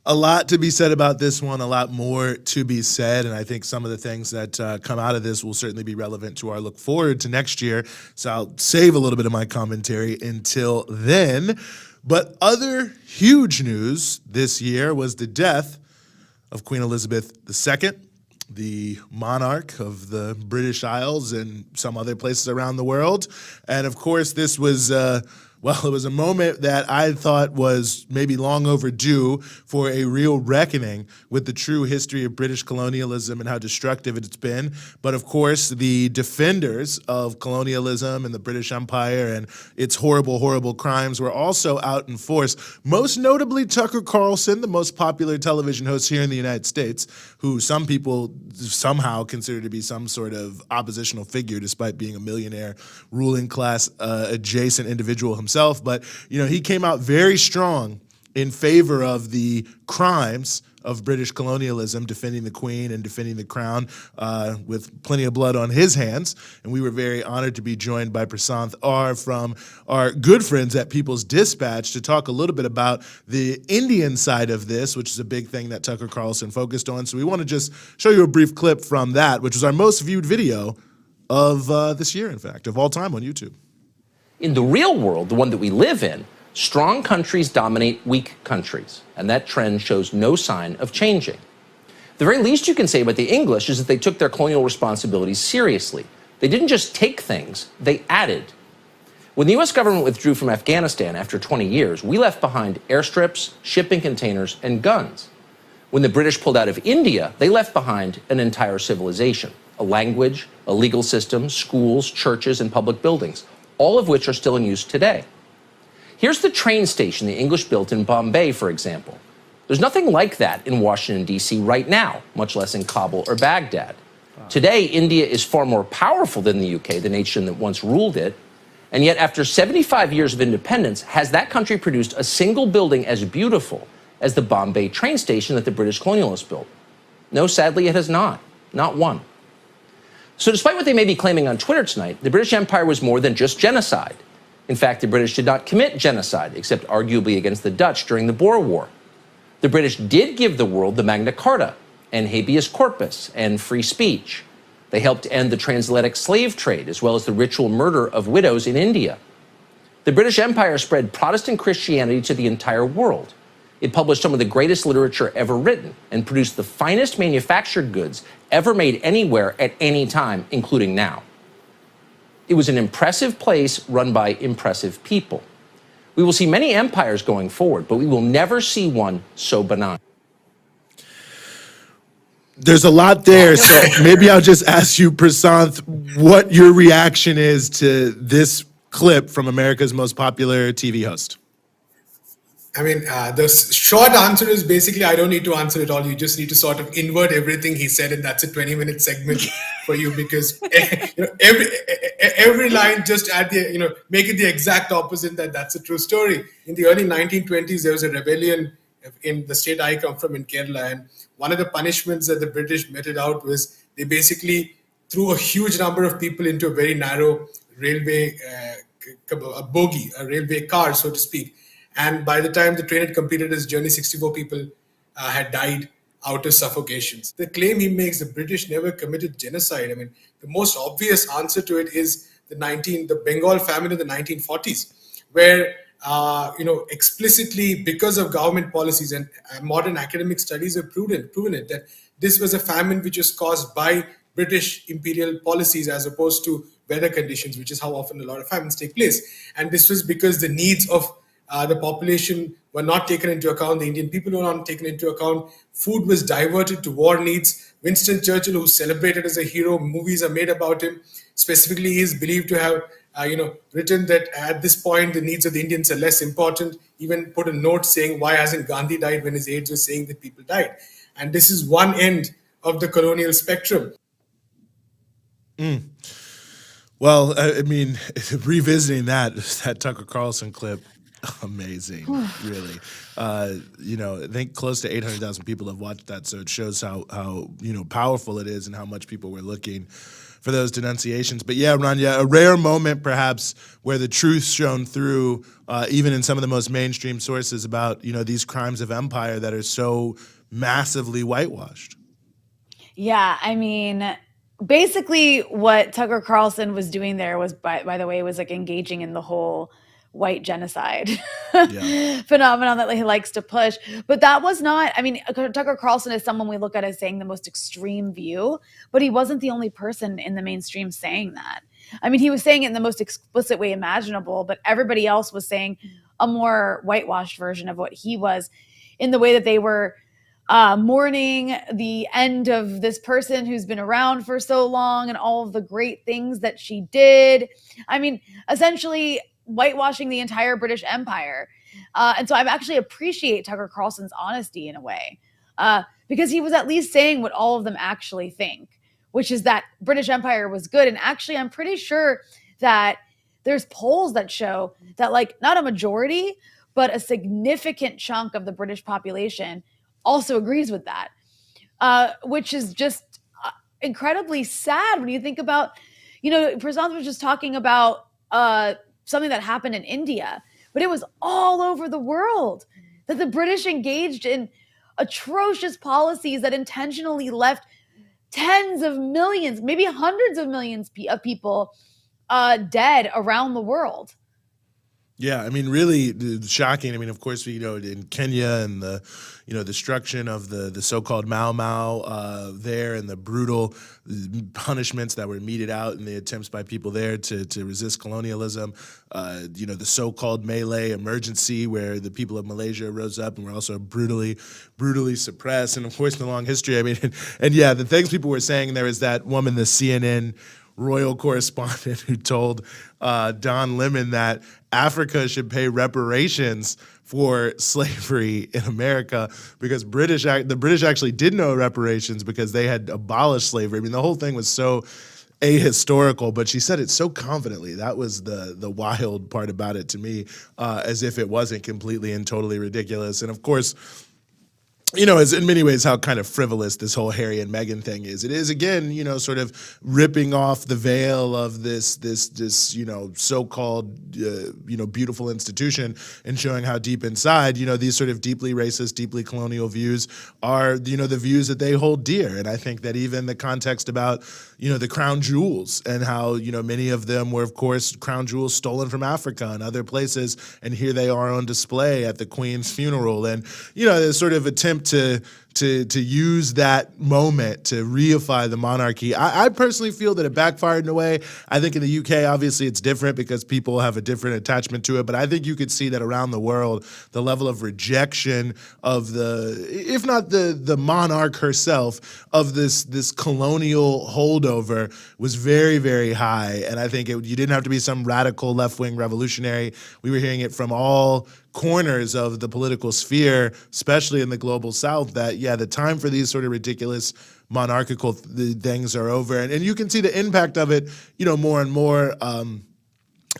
a lot to be said about this one, a lot more to be said, and I think some of the things that come out of this will certainly be relevant to our look forward to next year, so I'll save a little bit of my commentary until then. But other huge news this year was the death of Queen Elizabeth II, the monarch of the British Isles and some other places around the world. And of course, this was it was a moment that I thought was maybe long overdue for a real reckoning with the true history of British colonialism and how destructive it's been. But of course, the defenders of colonialism and the British Empire and its horrible, horrible crimes were also out in force. Most notably, Tucker Carlson, the most popular television host here in the United States, who some people somehow consider to be some sort of oppositional figure, despite being a millionaire, ruling class adjacent individual himself. But, he came out very strong in favor of the crimes of British colonialism, defending the Queen and defending the Crown, with plenty of blood on his hands. And we were very honored to be joined by Prasanth R. from our good friends at People's Dispatch to talk a little bit about the Indian side of this, which is a big thing that Tucker Carlson focused on. So we want to just show you a brief clip from that, which was our most viewed video of this year, in fact, of all time on YouTube. In the real world, the one that we live in, strong countries dominate weak countries, and that trend shows no sign of changing. The very least you can say about the English is that they took their colonial responsibilities seriously. They didn't just take things, they added. When the US government withdrew from Afghanistan after 20 years, we left behind airstrips, shipping containers, and guns. When the British pulled out of India, they left behind an entire civilization, a language, a legal system, schools, churches, and public buildings, all of which are still in use today. Here's the train station the English built in Bombay, for example. There's nothing like that in Washington, D.C. right now, much less in Kabul or Baghdad. Today, India is far more powerful than the UK, the nation that once ruled it, and yet after 75 years of independence, has that country produced a single building as beautiful as the Bombay train station that the British colonialists built? No, sadly, it has not. Not one. So despite what they may be claiming on Twitter tonight, the British Empire was more than just genocide. In fact, the British did not commit genocide, except arguably against the Dutch during the Boer War. The British did give the world the Magna Carta and habeas corpus and free speech. They helped end the transatlantic slave trade, as well as the ritual murder of widows in India. The British Empire spread Protestant Christianity to the entire world. It published some of the greatest literature ever written and produced the finest manufactured goods ever made anywhere at any time, including now. It was an impressive place run by impressive people. We will see many empires going forward, but we will never see one so benign. There's a lot there, so maybe I'll just ask you, Prasanth, what your reaction is to this clip from America's most popular TV host. I mean, the short answer is basically I don't need to answer it all. You just need to sort of invert everything he said, and that's a 20-minute segment for you, because every line just add the make it the exact opposite. That's a true story. In the early 1920s, there was a rebellion in the state I come from in Kerala, and one of the punishments that the British meted out was they basically threw a huge number of people into a very narrow railway bogie, a railway car, so to speak. And by the time the train had completed its journey, 64 people had died out of suffocations. The claim he makes, the British never committed genocide. I mean, the most obvious answer to it is the Bengal famine in the 1940s, where explicitly, because of government policies, and modern academic studies have proven it, that this was a famine which was caused by British imperial policies as opposed to weather conditions, which is how often a lot of famines take place. And this was because the needs of the population were not taken into account. The Indian people were not taken into account. Food was diverted to war needs. Winston Churchill, who's celebrated as a hero, movies are made about him. Specifically, he is believed to have written that at this point the needs of the Indians are less important. Even put a note saying, why hasn't Gandhi died, when his aides were saying that people died. And this is one end of the colonial spectrum. Well, I mean, revisiting that Tucker Carlson clip, amazing, really. I think close to 800,000 people have watched that, so it shows how powerful it is and how much people were looking for those denunciations. But yeah, Rania, a rare moment perhaps where the truth shone through, even in some of the most mainstream sources about these crimes of empire that are so massively whitewashed. Yeah, I mean, basically what Tucker Carlson was doing there was, by the way, was like engaging in the whole white genocide phenomenon that he likes to push. But that was not, I mean, Tucker Carlson is someone we look at as saying the most extreme view, but he wasn't the only person in the mainstream saying that. I mean, he was saying it in the most explicit way imaginable, but everybody else was saying a more whitewashed version of what he was, in the way that they were mourning the end of this person who's been around for so long and all of the great things that she did. I mean, essentially whitewashing the entire British Empire. And so I actually appreciate Tucker Carlson's honesty in a way, because he was at least saying what all of them actually think, which is that British Empire was good. And actually, I'm pretty sure that there's polls that show that, like, not a majority, but a significant chunk of the British population also agrees with that, which is just incredibly sad when you think about, Prasanth was just talking about something that happened in India, but it was all over the world that the British engaged in atrocious policies that intentionally left tens of millions, maybe hundreds of millions of people dead around the world. Yeah, I mean, really shocking. I mean, of course, in Kenya and the, destruction of the so-called Mau Mau there, and the brutal punishments that were meted out in the attempts by people there to resist colonialism. The so-called Malay emergency, where the people of Malaysia rose up and were also brutally suppressed. And of course, the long history. I mean, and yeah, the things people were saying there is that woman, the CNN royal correspondent, who told Don Lemon that Africa should pay reparations for slavery in America because the British actually did no reparations because they had abolished slavery. I mean, the whole thing was so ahistorical, but she said it so confidently. That was the wild part about it to me, as if it wasn't completely and totally ridiculous. And of course, Is in many ways how kind of frivolous this whole Harry and Meghan thing is. It is, again, sort of ripping off the veil of this so-called, beautiful institution and showing how deep inside, these sort of deeply racist, deeply colonial views are, the views that they hold dear. And I think that even the context about, the crown jewels and how, many of them were, of course, crown jewels stolen from Africa and other places. And here they are on display at the Queen's funeral. And, there's sort of attempt to use that moment to reify the monarchy. I personally feel that it backfired in a way. I think in the UK, obviously, it's different because people have a different attachment to it. But I think you could see that around the world, the level of rejection of if not the monarch herself, of this colonial holdover was very, very high. And I think you didn't have to be some radical left-wing revolutionary. We were hearing it from all corners of the political sphere, especially in the global south, that, the time for these sort of ridiculous monarchical things are over. And you can see the impact of it, more and more.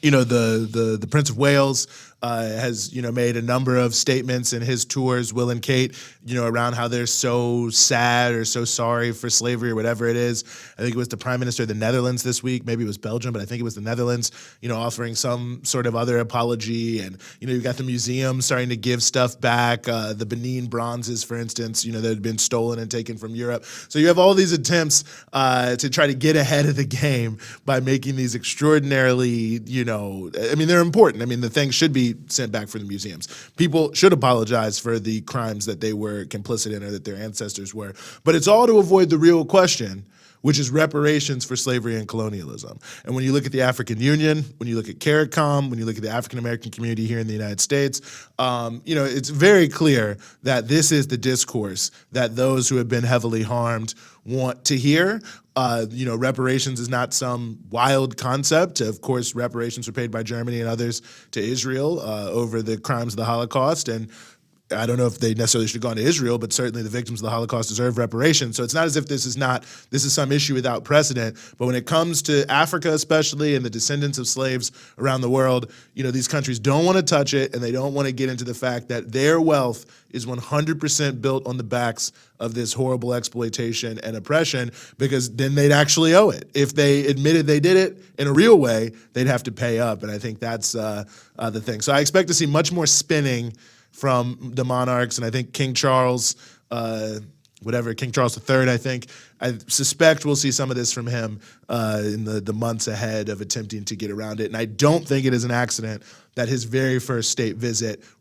The Prince of Wales has, made a number of statements in his tours, Will and Kate, around how they're so sad or so sorry for slavery or whatever it is. I think it was the Prime Minister of the Netherlands this week. Maybe it was Belgium, but I think it was the Netherlands, offering some sort of other apology. And, you've got the museum starting to give stuff back. The Benin bronzes, for instance, that had been stolen and taken from Europe. So you have all these attempts to try to get ahead of the game by making these extraordinarily, they're important. The things should be sent back for the museums. People should apologize for the crimes that they were complicit in or that their ancestors were. But it's all to avoid the real question, which is reparations for slavery and colonialism. And when you look at the African Union, when you look at CARICOM, when you look at the African American community here in the United States, it's very clear that this is the discourse that those who have been heavily harmed want to hear. Reparations is not some wild concept. Of course, reparations were paid by Germany and others to Israel over the crimes of the Holocaust. And I don't know if they necessarily should have gone to Israel, but certainly the victims of the Holocaust deserve reparations. So it's not as if this is some issue without precedent. But when it comes to Africa especially and the descendants of slaves around the world, these countries don't want to touch it, and they don't want to get into the fact that their wealth is 100% built on the backs of this horrible exploitation and oppression, because then they'd actually owe it. If they admitted they did it in a real way, they'd have to pay up. And I think that's the thing. So I expect to see much more spinning from the monarchs, and I think King Charles, King Charles III, I suspect we'll see some of this from him in the months ahead of attempting to get around it. And I don't think it is an accident that his very first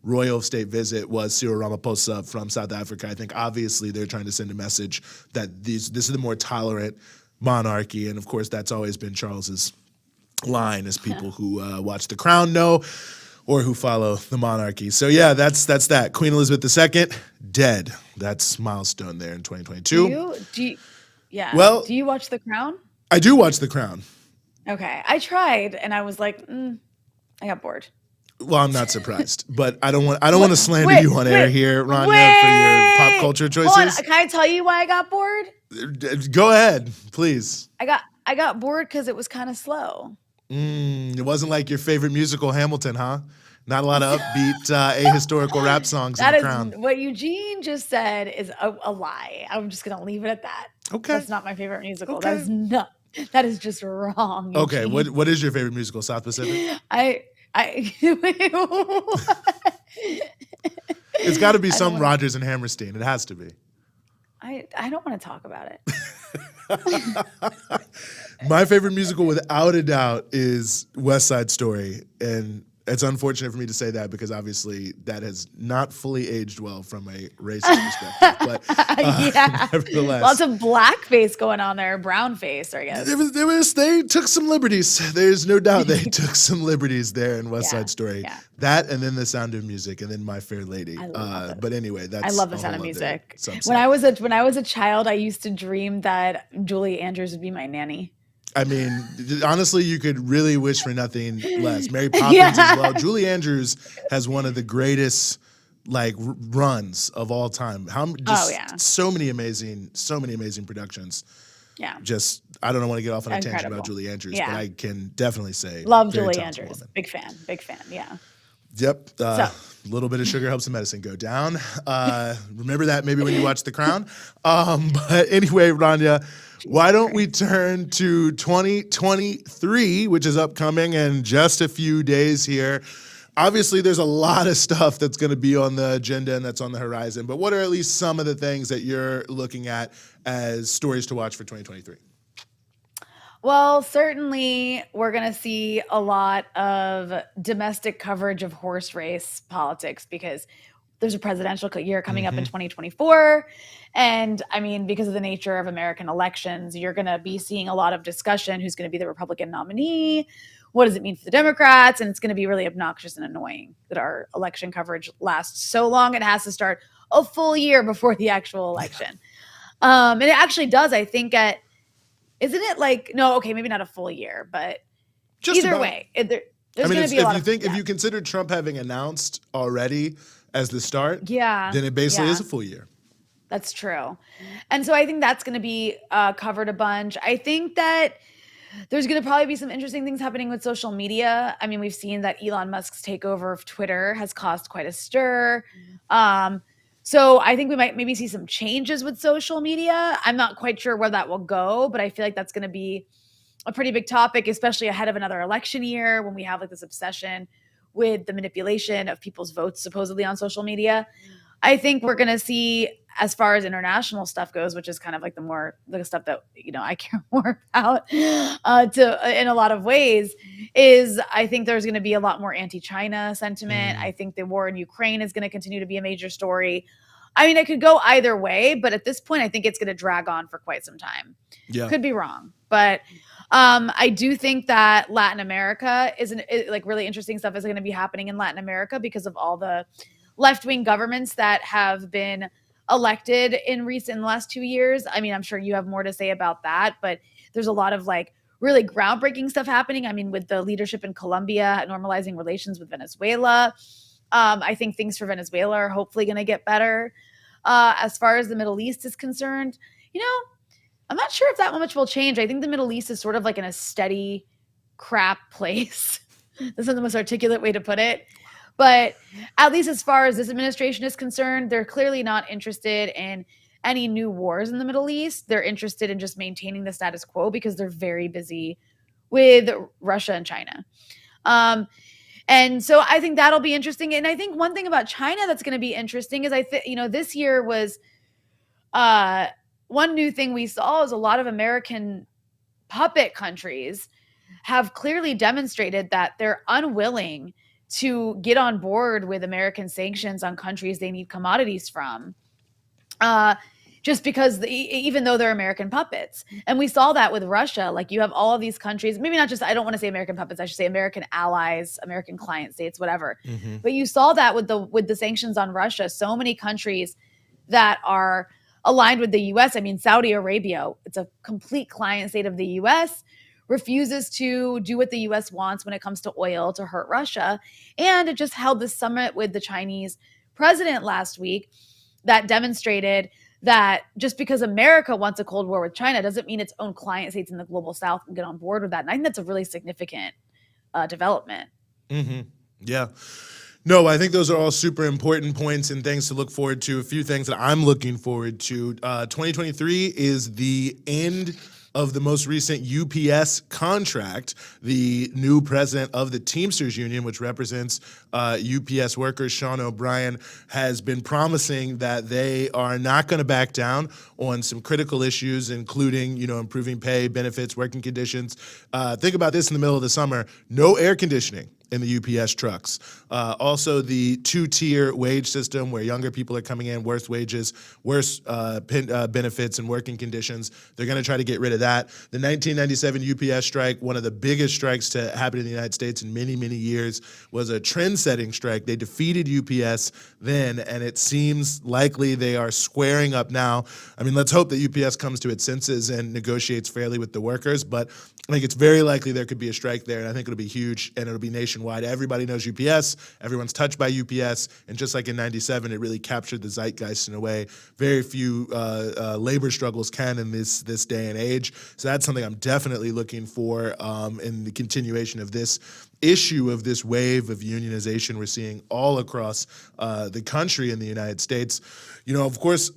royal state visit was Cyril Ramaphosa from South Africa. I think obviously they're trying to send a message that this is the more tolerant monarchy, and of course that's always been Charles's line, as people who watch The Crown know, or who follow the monarchy. So that's that. Queen Elizabeth II, dead. That's milestone there in 2022. Do you watch The Crown? I do watch The Crown. Okay. I tried, and I was like, I got bored. Well, I'm not surprised, but I don't want to slander you on air here, Rania, for your pop culture choices. Hold on. Can I tell you why I got bored? Go ahead, please. I got bored because it was kind of slow. It wasn't like your favorite musical, Hamilton, huh? Not a lot of upbeat, ahistorical rap songs in The Crown. What Eugene just said is a lie. I'm just going to leave it at that. Okay. That's not my favorite musical. Okay. That is just wrong, Eugene. Okay, what is your favorite musical, South Pacific? It's got to be some Rodgers and Hammerstein. It has to be. I don't want to talk about it. My favorite musical, without a doubt, is West Side Story. And it's unfortunate for me to say that because obviously that has not fully aged well from a racist perspective. But nevertheless. Lots of blackface going on there, brown face, I guess. They took some liberties. There's no doubt they took some liberties there in West Side Story. Yeah. That, and then The Sound of Music, and then My Fair Lady. But anyway, I love The Sound of Music. When I was a child, I used to dream that Julie Andrews would be my nanny. I mean, honestly, you could really wish for nothing less. Mary Poppins as well. Julie Andrews has one of the greatest runs of all time. So many amazing productions. Yeah. Just, I don't want to get off on a tangent about Julie Andrews, but I can definitely say love Julie Andrews. Woman. Big fan. Yeah. Yep. A little bit of sugar helps the medicine go down. Remember that maybe when you watch The Crown. But anyway, Rania, why don't we turn to 2023, which is upcoming in just a few days here. Obviously, there's a lot of stuff that's going to be on the agenda and that's on the horizon. But what are at least some of the things that you're looking at as stories to watch for 2023? Well, certainly we're going to see a lot of domestic coverage of horse race politics because there's a presidential year coming up in 2024. And I mean, because of the nature of American elections, you're going to be seeing a lot of discussion who's going to be the Republican nominee. What does it mean for the Democrats? And it's going to be really obnoxious and annoying that our election coverage lasts so long. It has to start a full year before the actual election. And it actually does, I think, isn't it like, no, okay, maybe not a full year, but Just either about. way, there's going to be a lot of... If you consider Trump having announced already as the start, then it basically is a full year. That's true. And so I think that's going to be covered a bunch. I think that there's going to probably be some interesting things happening with social media. I mean, we've seen that Elon Musk's takeover of Twitter has caused quite a stir. So I think we might maybe see some changes with social media. I'm not quite sure where that will go, but I feel like that's going to be a pretty big topic, especially ahead of another election year when we have like this obsession with the manipulation of people's votes supposedly on social media. I think we're going to see, as far as international stuff goes, which is kind of like the stuff that, I care more about in a lot of ways, is I think there's going to be a lot more anti-China sentiment. I think the war in Ukraine is going to continue to be a major story. I mean, it could go either way, but at this point, I think it's going to drag on for quite some time. Yeah. Could be wrong, but I do think that Latin America really interesting stuff is going to be happening in Latin America because of all the left-wing governments that have been elected in the last 2 years. I mean, I'm sure you have more to say about that, but there's a lot of like really groundbreaking stuff happening. I mean, with the leadership in Colombia normalizing relations with Venezuela, I think things for Venezuela are hopefully going to get better. As far as the Middle East is concerned, I'm not sure if that much will change. I think the Middle East is sort of like in a steady crap place. This is the most articulate way to put it. But at least as far as this administration is concerned, they're clearly not interested in any new wars in the Middle East. They're interested in just maintaining the status quo because they're very busy with Russia and China. And so I think that'll be interesting. And I think one thing about China that's going to be interesting is this year was one new thing we saw is a lot of American puppet countries have clearly demonstrated that they're unwilling to get on board with American sanctions on countries they need commodities from, just because even though they're American puppets. And we saw that with Russia. Like you have all of these countries, maybe not just, I don't want to say American puppets, I should say American allies, American client states, whatever. But you saw that with the sanctions on Russia. So many countries that are aligned with the U.S. I mean, Saudi Arabia, it's a complete client state of the U.S., refuses to do what the U.S. wants when it comes to oil to hurt Russia. And it just held this summit with the Chinese president last week that demonstrated that just because America wants a Cold War with China doesn't mean its own client states in the global South can get on board with that. And I think that's a really significant development. Yeah. No, I think those are all super important points and things to look forward to. A few things that I'm looking forward to. 2023 is the end of the most recent UPS contract. The new president of the Teamsters Union, which represents UPS workers, Sean O'Brien, has been promising that they are not going to back down on some critical issues, including, improving pay, benefits, working conditions. Think about this in the middle of the summer. No air conditioning in the UPS trucks. Also, the two-tier wage system where younger people are coming in, worse wages, worse benefits and working conditions. They're going to try to get rid of that. The 1997 UPS strike, one of the biggest strikes to happen in the United States in many, many years, was a trend-setting strike. They defeated UPS then, and it seems likely they are squaring up now. I mean, let's hope that UPS comes to its senses and negotiates fairly with the workers, but I think it's very likely there could be a strike there, and I think it'll be huge, and it'll be nationwide. nationwide. Everybody knows UPS. Everyone's touched by UPS. And just like in 97, it really captured the zeitgeist in a way very few labor struggles can in this day and age. So that's something I'm definitely looking for in the continuation of this issue of this wave of unionization we're seeing all across the country in the United States. Of course,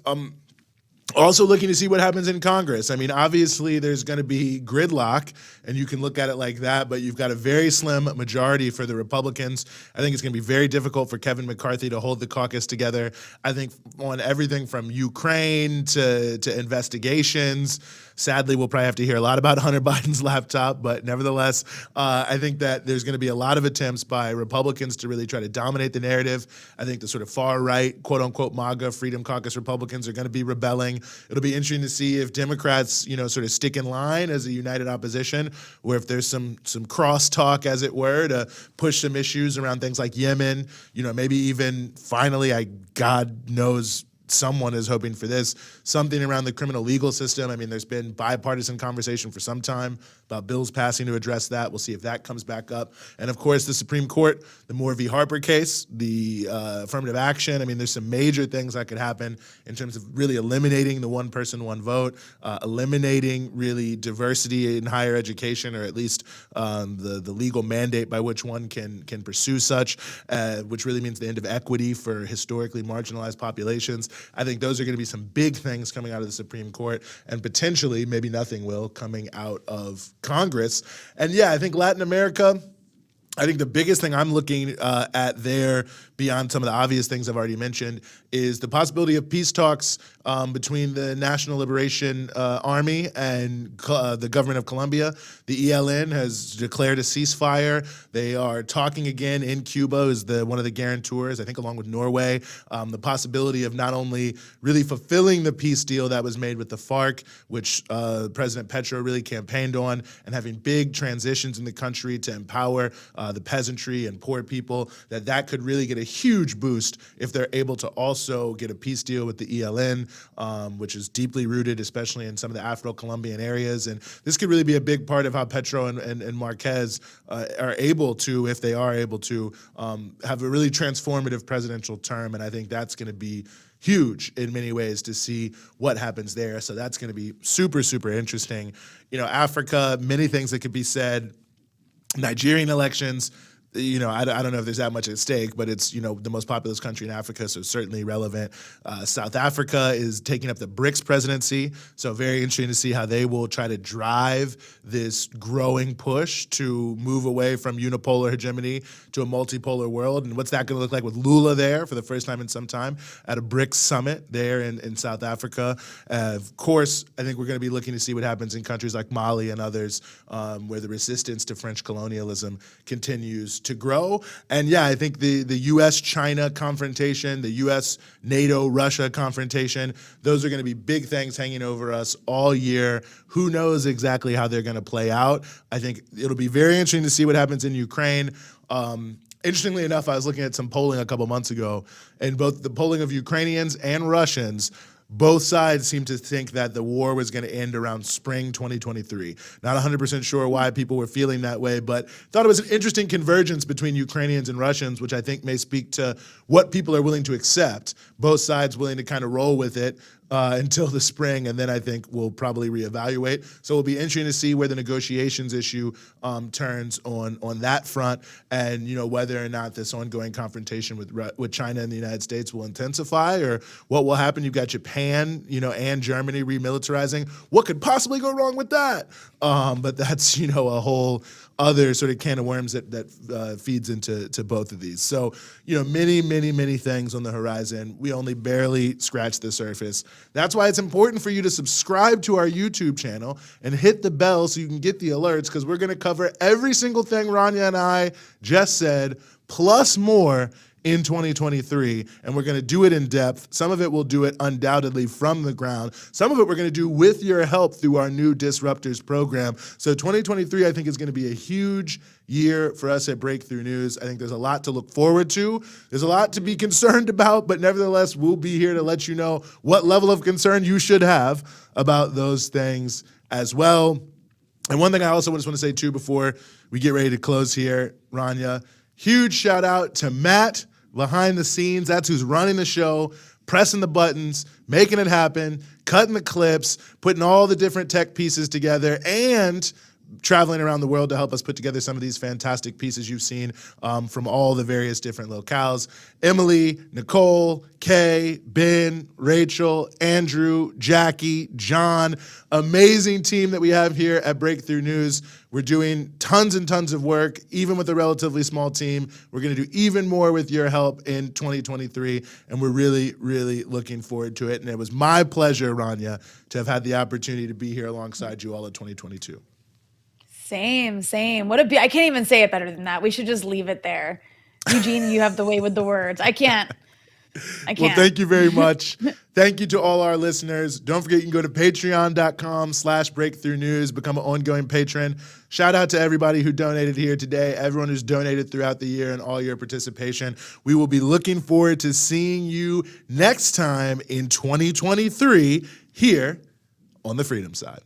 also looking to see what happens in Congress. I mean, obviously there's going to be gridlock, and you can look at it like that, but you've got a very slim majority for the Republicans. I think it's going to be very difficult for Kevin McCarthy to hold the caucus together. I think on everything from Ukraine to investigations. Sadly, we'll probably have to hear a lot about Hunter Biden's laptop, but nevertheless, I think that there's going to be a lot of attempts by Republicans to really try to dominate the narrative. I think the sort of far-right, quote-unquote MAGA, Freedom Caucus Republicans are going to be rebelling. It'll be interesting to see if Democrats, sort of stick in line as a united opposition, or if there's some crosstalk, as it were, to push some issues around things like Yemen, maybe even finally, God knows, someone is hoping for this, something around the criminal legal system. I mean, there's been bipartisan conversation for some time about bills passing to address that. We'll see if that comes back up. And of course, the Supreme Court, the Moore v. Harper case, the affirmative action. I mean, there's some major things that could happen in terms of really eliminating the one person, one vote, eliminating really diversity in higher education, or at least the legal mandate by which one can pursue such, which really means the end of equity for historically marginalized populations. I think those are going to be some big things coming out of the Supreme Court, and potentially, maybe nothing will, coming out of Congress. And yeah, I think Latin America, I think the biggest thing I'm looking at there, beyond some of the obvious things I've already mentioned, is the possibility of peace talks between the National Liberation Army and the government of Colombia. The ELN has declared a ceasefire. They are talking again in Cuba as one of the guarantors, I think along with Norway, the possibility of not only really fulfilling the peace deal that was made with the FARC, which President Petro really campaigned on, and having big transitions in the country to empower the peasantry and poor people, that could really get a huge boost if they're able to also get a peace deal with the ELN, which is deeply rooted, especially in some of the Afro-Colombian areas. And this could really be a big part of how Petro and Marquez are able to, if they are able to, have a really transformative presidential term. And I think that's going to be huge in many ways to see what happens there. So that's going to be super, super interesting. Africa, many things that could be said. Nigerian elections, I don't know if there's that much at stake, but it's, the most populous country in Africa, so certainly relevant. South Africa is taking up the BRICS presidency, so very interesting to see how they will try to drive this growing push to move away from unipolar hegemony to a multipolar world. And what's that going to look like with Lula there for the first time in some time at a BRICS summit there in South Africa? Of course, I think we're going to be looking to see what happens in countries like Mali and others, where the resistance to French colonialism continues to grow. And yeah, I think the U.S.-China confrontation, the U.S.-NATO-Russia confrontation, those are going to be big things hanging over us all year. Who knows exactly how they're going to play out? I think it'll be very interesting to see what happens in Ukraine. Interestingly enough, I was looking at some polling a couple months ago, and both the polling of Ukrainians and Russians, both sides seem to think that the war was going to end around spring 2023. Not 100% sure why people were feeling that way, but thought it was an interesting convergence between Ukrainians and Russians, which I think may speak to what people are willing to accept. Both sides willing to kind of roll with it until the spring, and then I think we'll probably reevaluate. So it'll be interesting to see where the negotiations issue turns on that front, and whether or not this ongoing confrontation with China and the United States will intensify, or what will happen. You've got Japan, and Germany remilitarizing. What could possibly go wrong with that? But that's a whole other sort of can of worms that feeds into both of these. So many, many, many things on the horizon. We only barely scratched the surface. That's why it's important for you to subscribe to our YouTube channel and hit the bell so you can get the alerts, because we're going to cover every single thing Rania and I just said, plus more, in 2023, and we're going to do it in depth. Some of it we'll do it undoubtedly from the ground. Some of it we're going to do with your help through our new Disruptors program. So 2023, I think, is going to be a huge year for us at Breakthrough News. I think there's a lot to look forward to. There's a lot to be concerned about, but nevertheless, we'll be here to let you know what level of concern you should have about those things as well. And one thing I also just want to say, too, before we get ready to close here, Rania, huge shout out to Matt behind the scenes. That's who's running the show, pressing the buttons, making it happen, cutting the clips, putting all the different tech pieces together, and traveling around the world to help us put together some of these fantastic pieces you've seen from all the various different locales. Emily, Nicole, Kay, Ben, Rachel, Andrew, Jackie, John, amazing team that we have here at Breakthrough News. We're doing tons and tons of work, even with a relatively small team. We're going to do even more with your help in 2023, and we're really, really looking forward to it. And it was my pleasure, Rania, to have had the opportunity to be here alongside you all in 2022. Same. I can't even say it better than that. We should just leave it there. Eugene, you have the way with the words. I can't. Well, thank you very much. Thank you to all our listeners. Don't forget, you can go to patreon.com/breakthrough news, become an ongoing patron. Shout out to everybody who donated here today, everyone who's donated throughout the year, and all your participation. We will be looking forward to seeing you next time in 2023 here on the Freedom Side.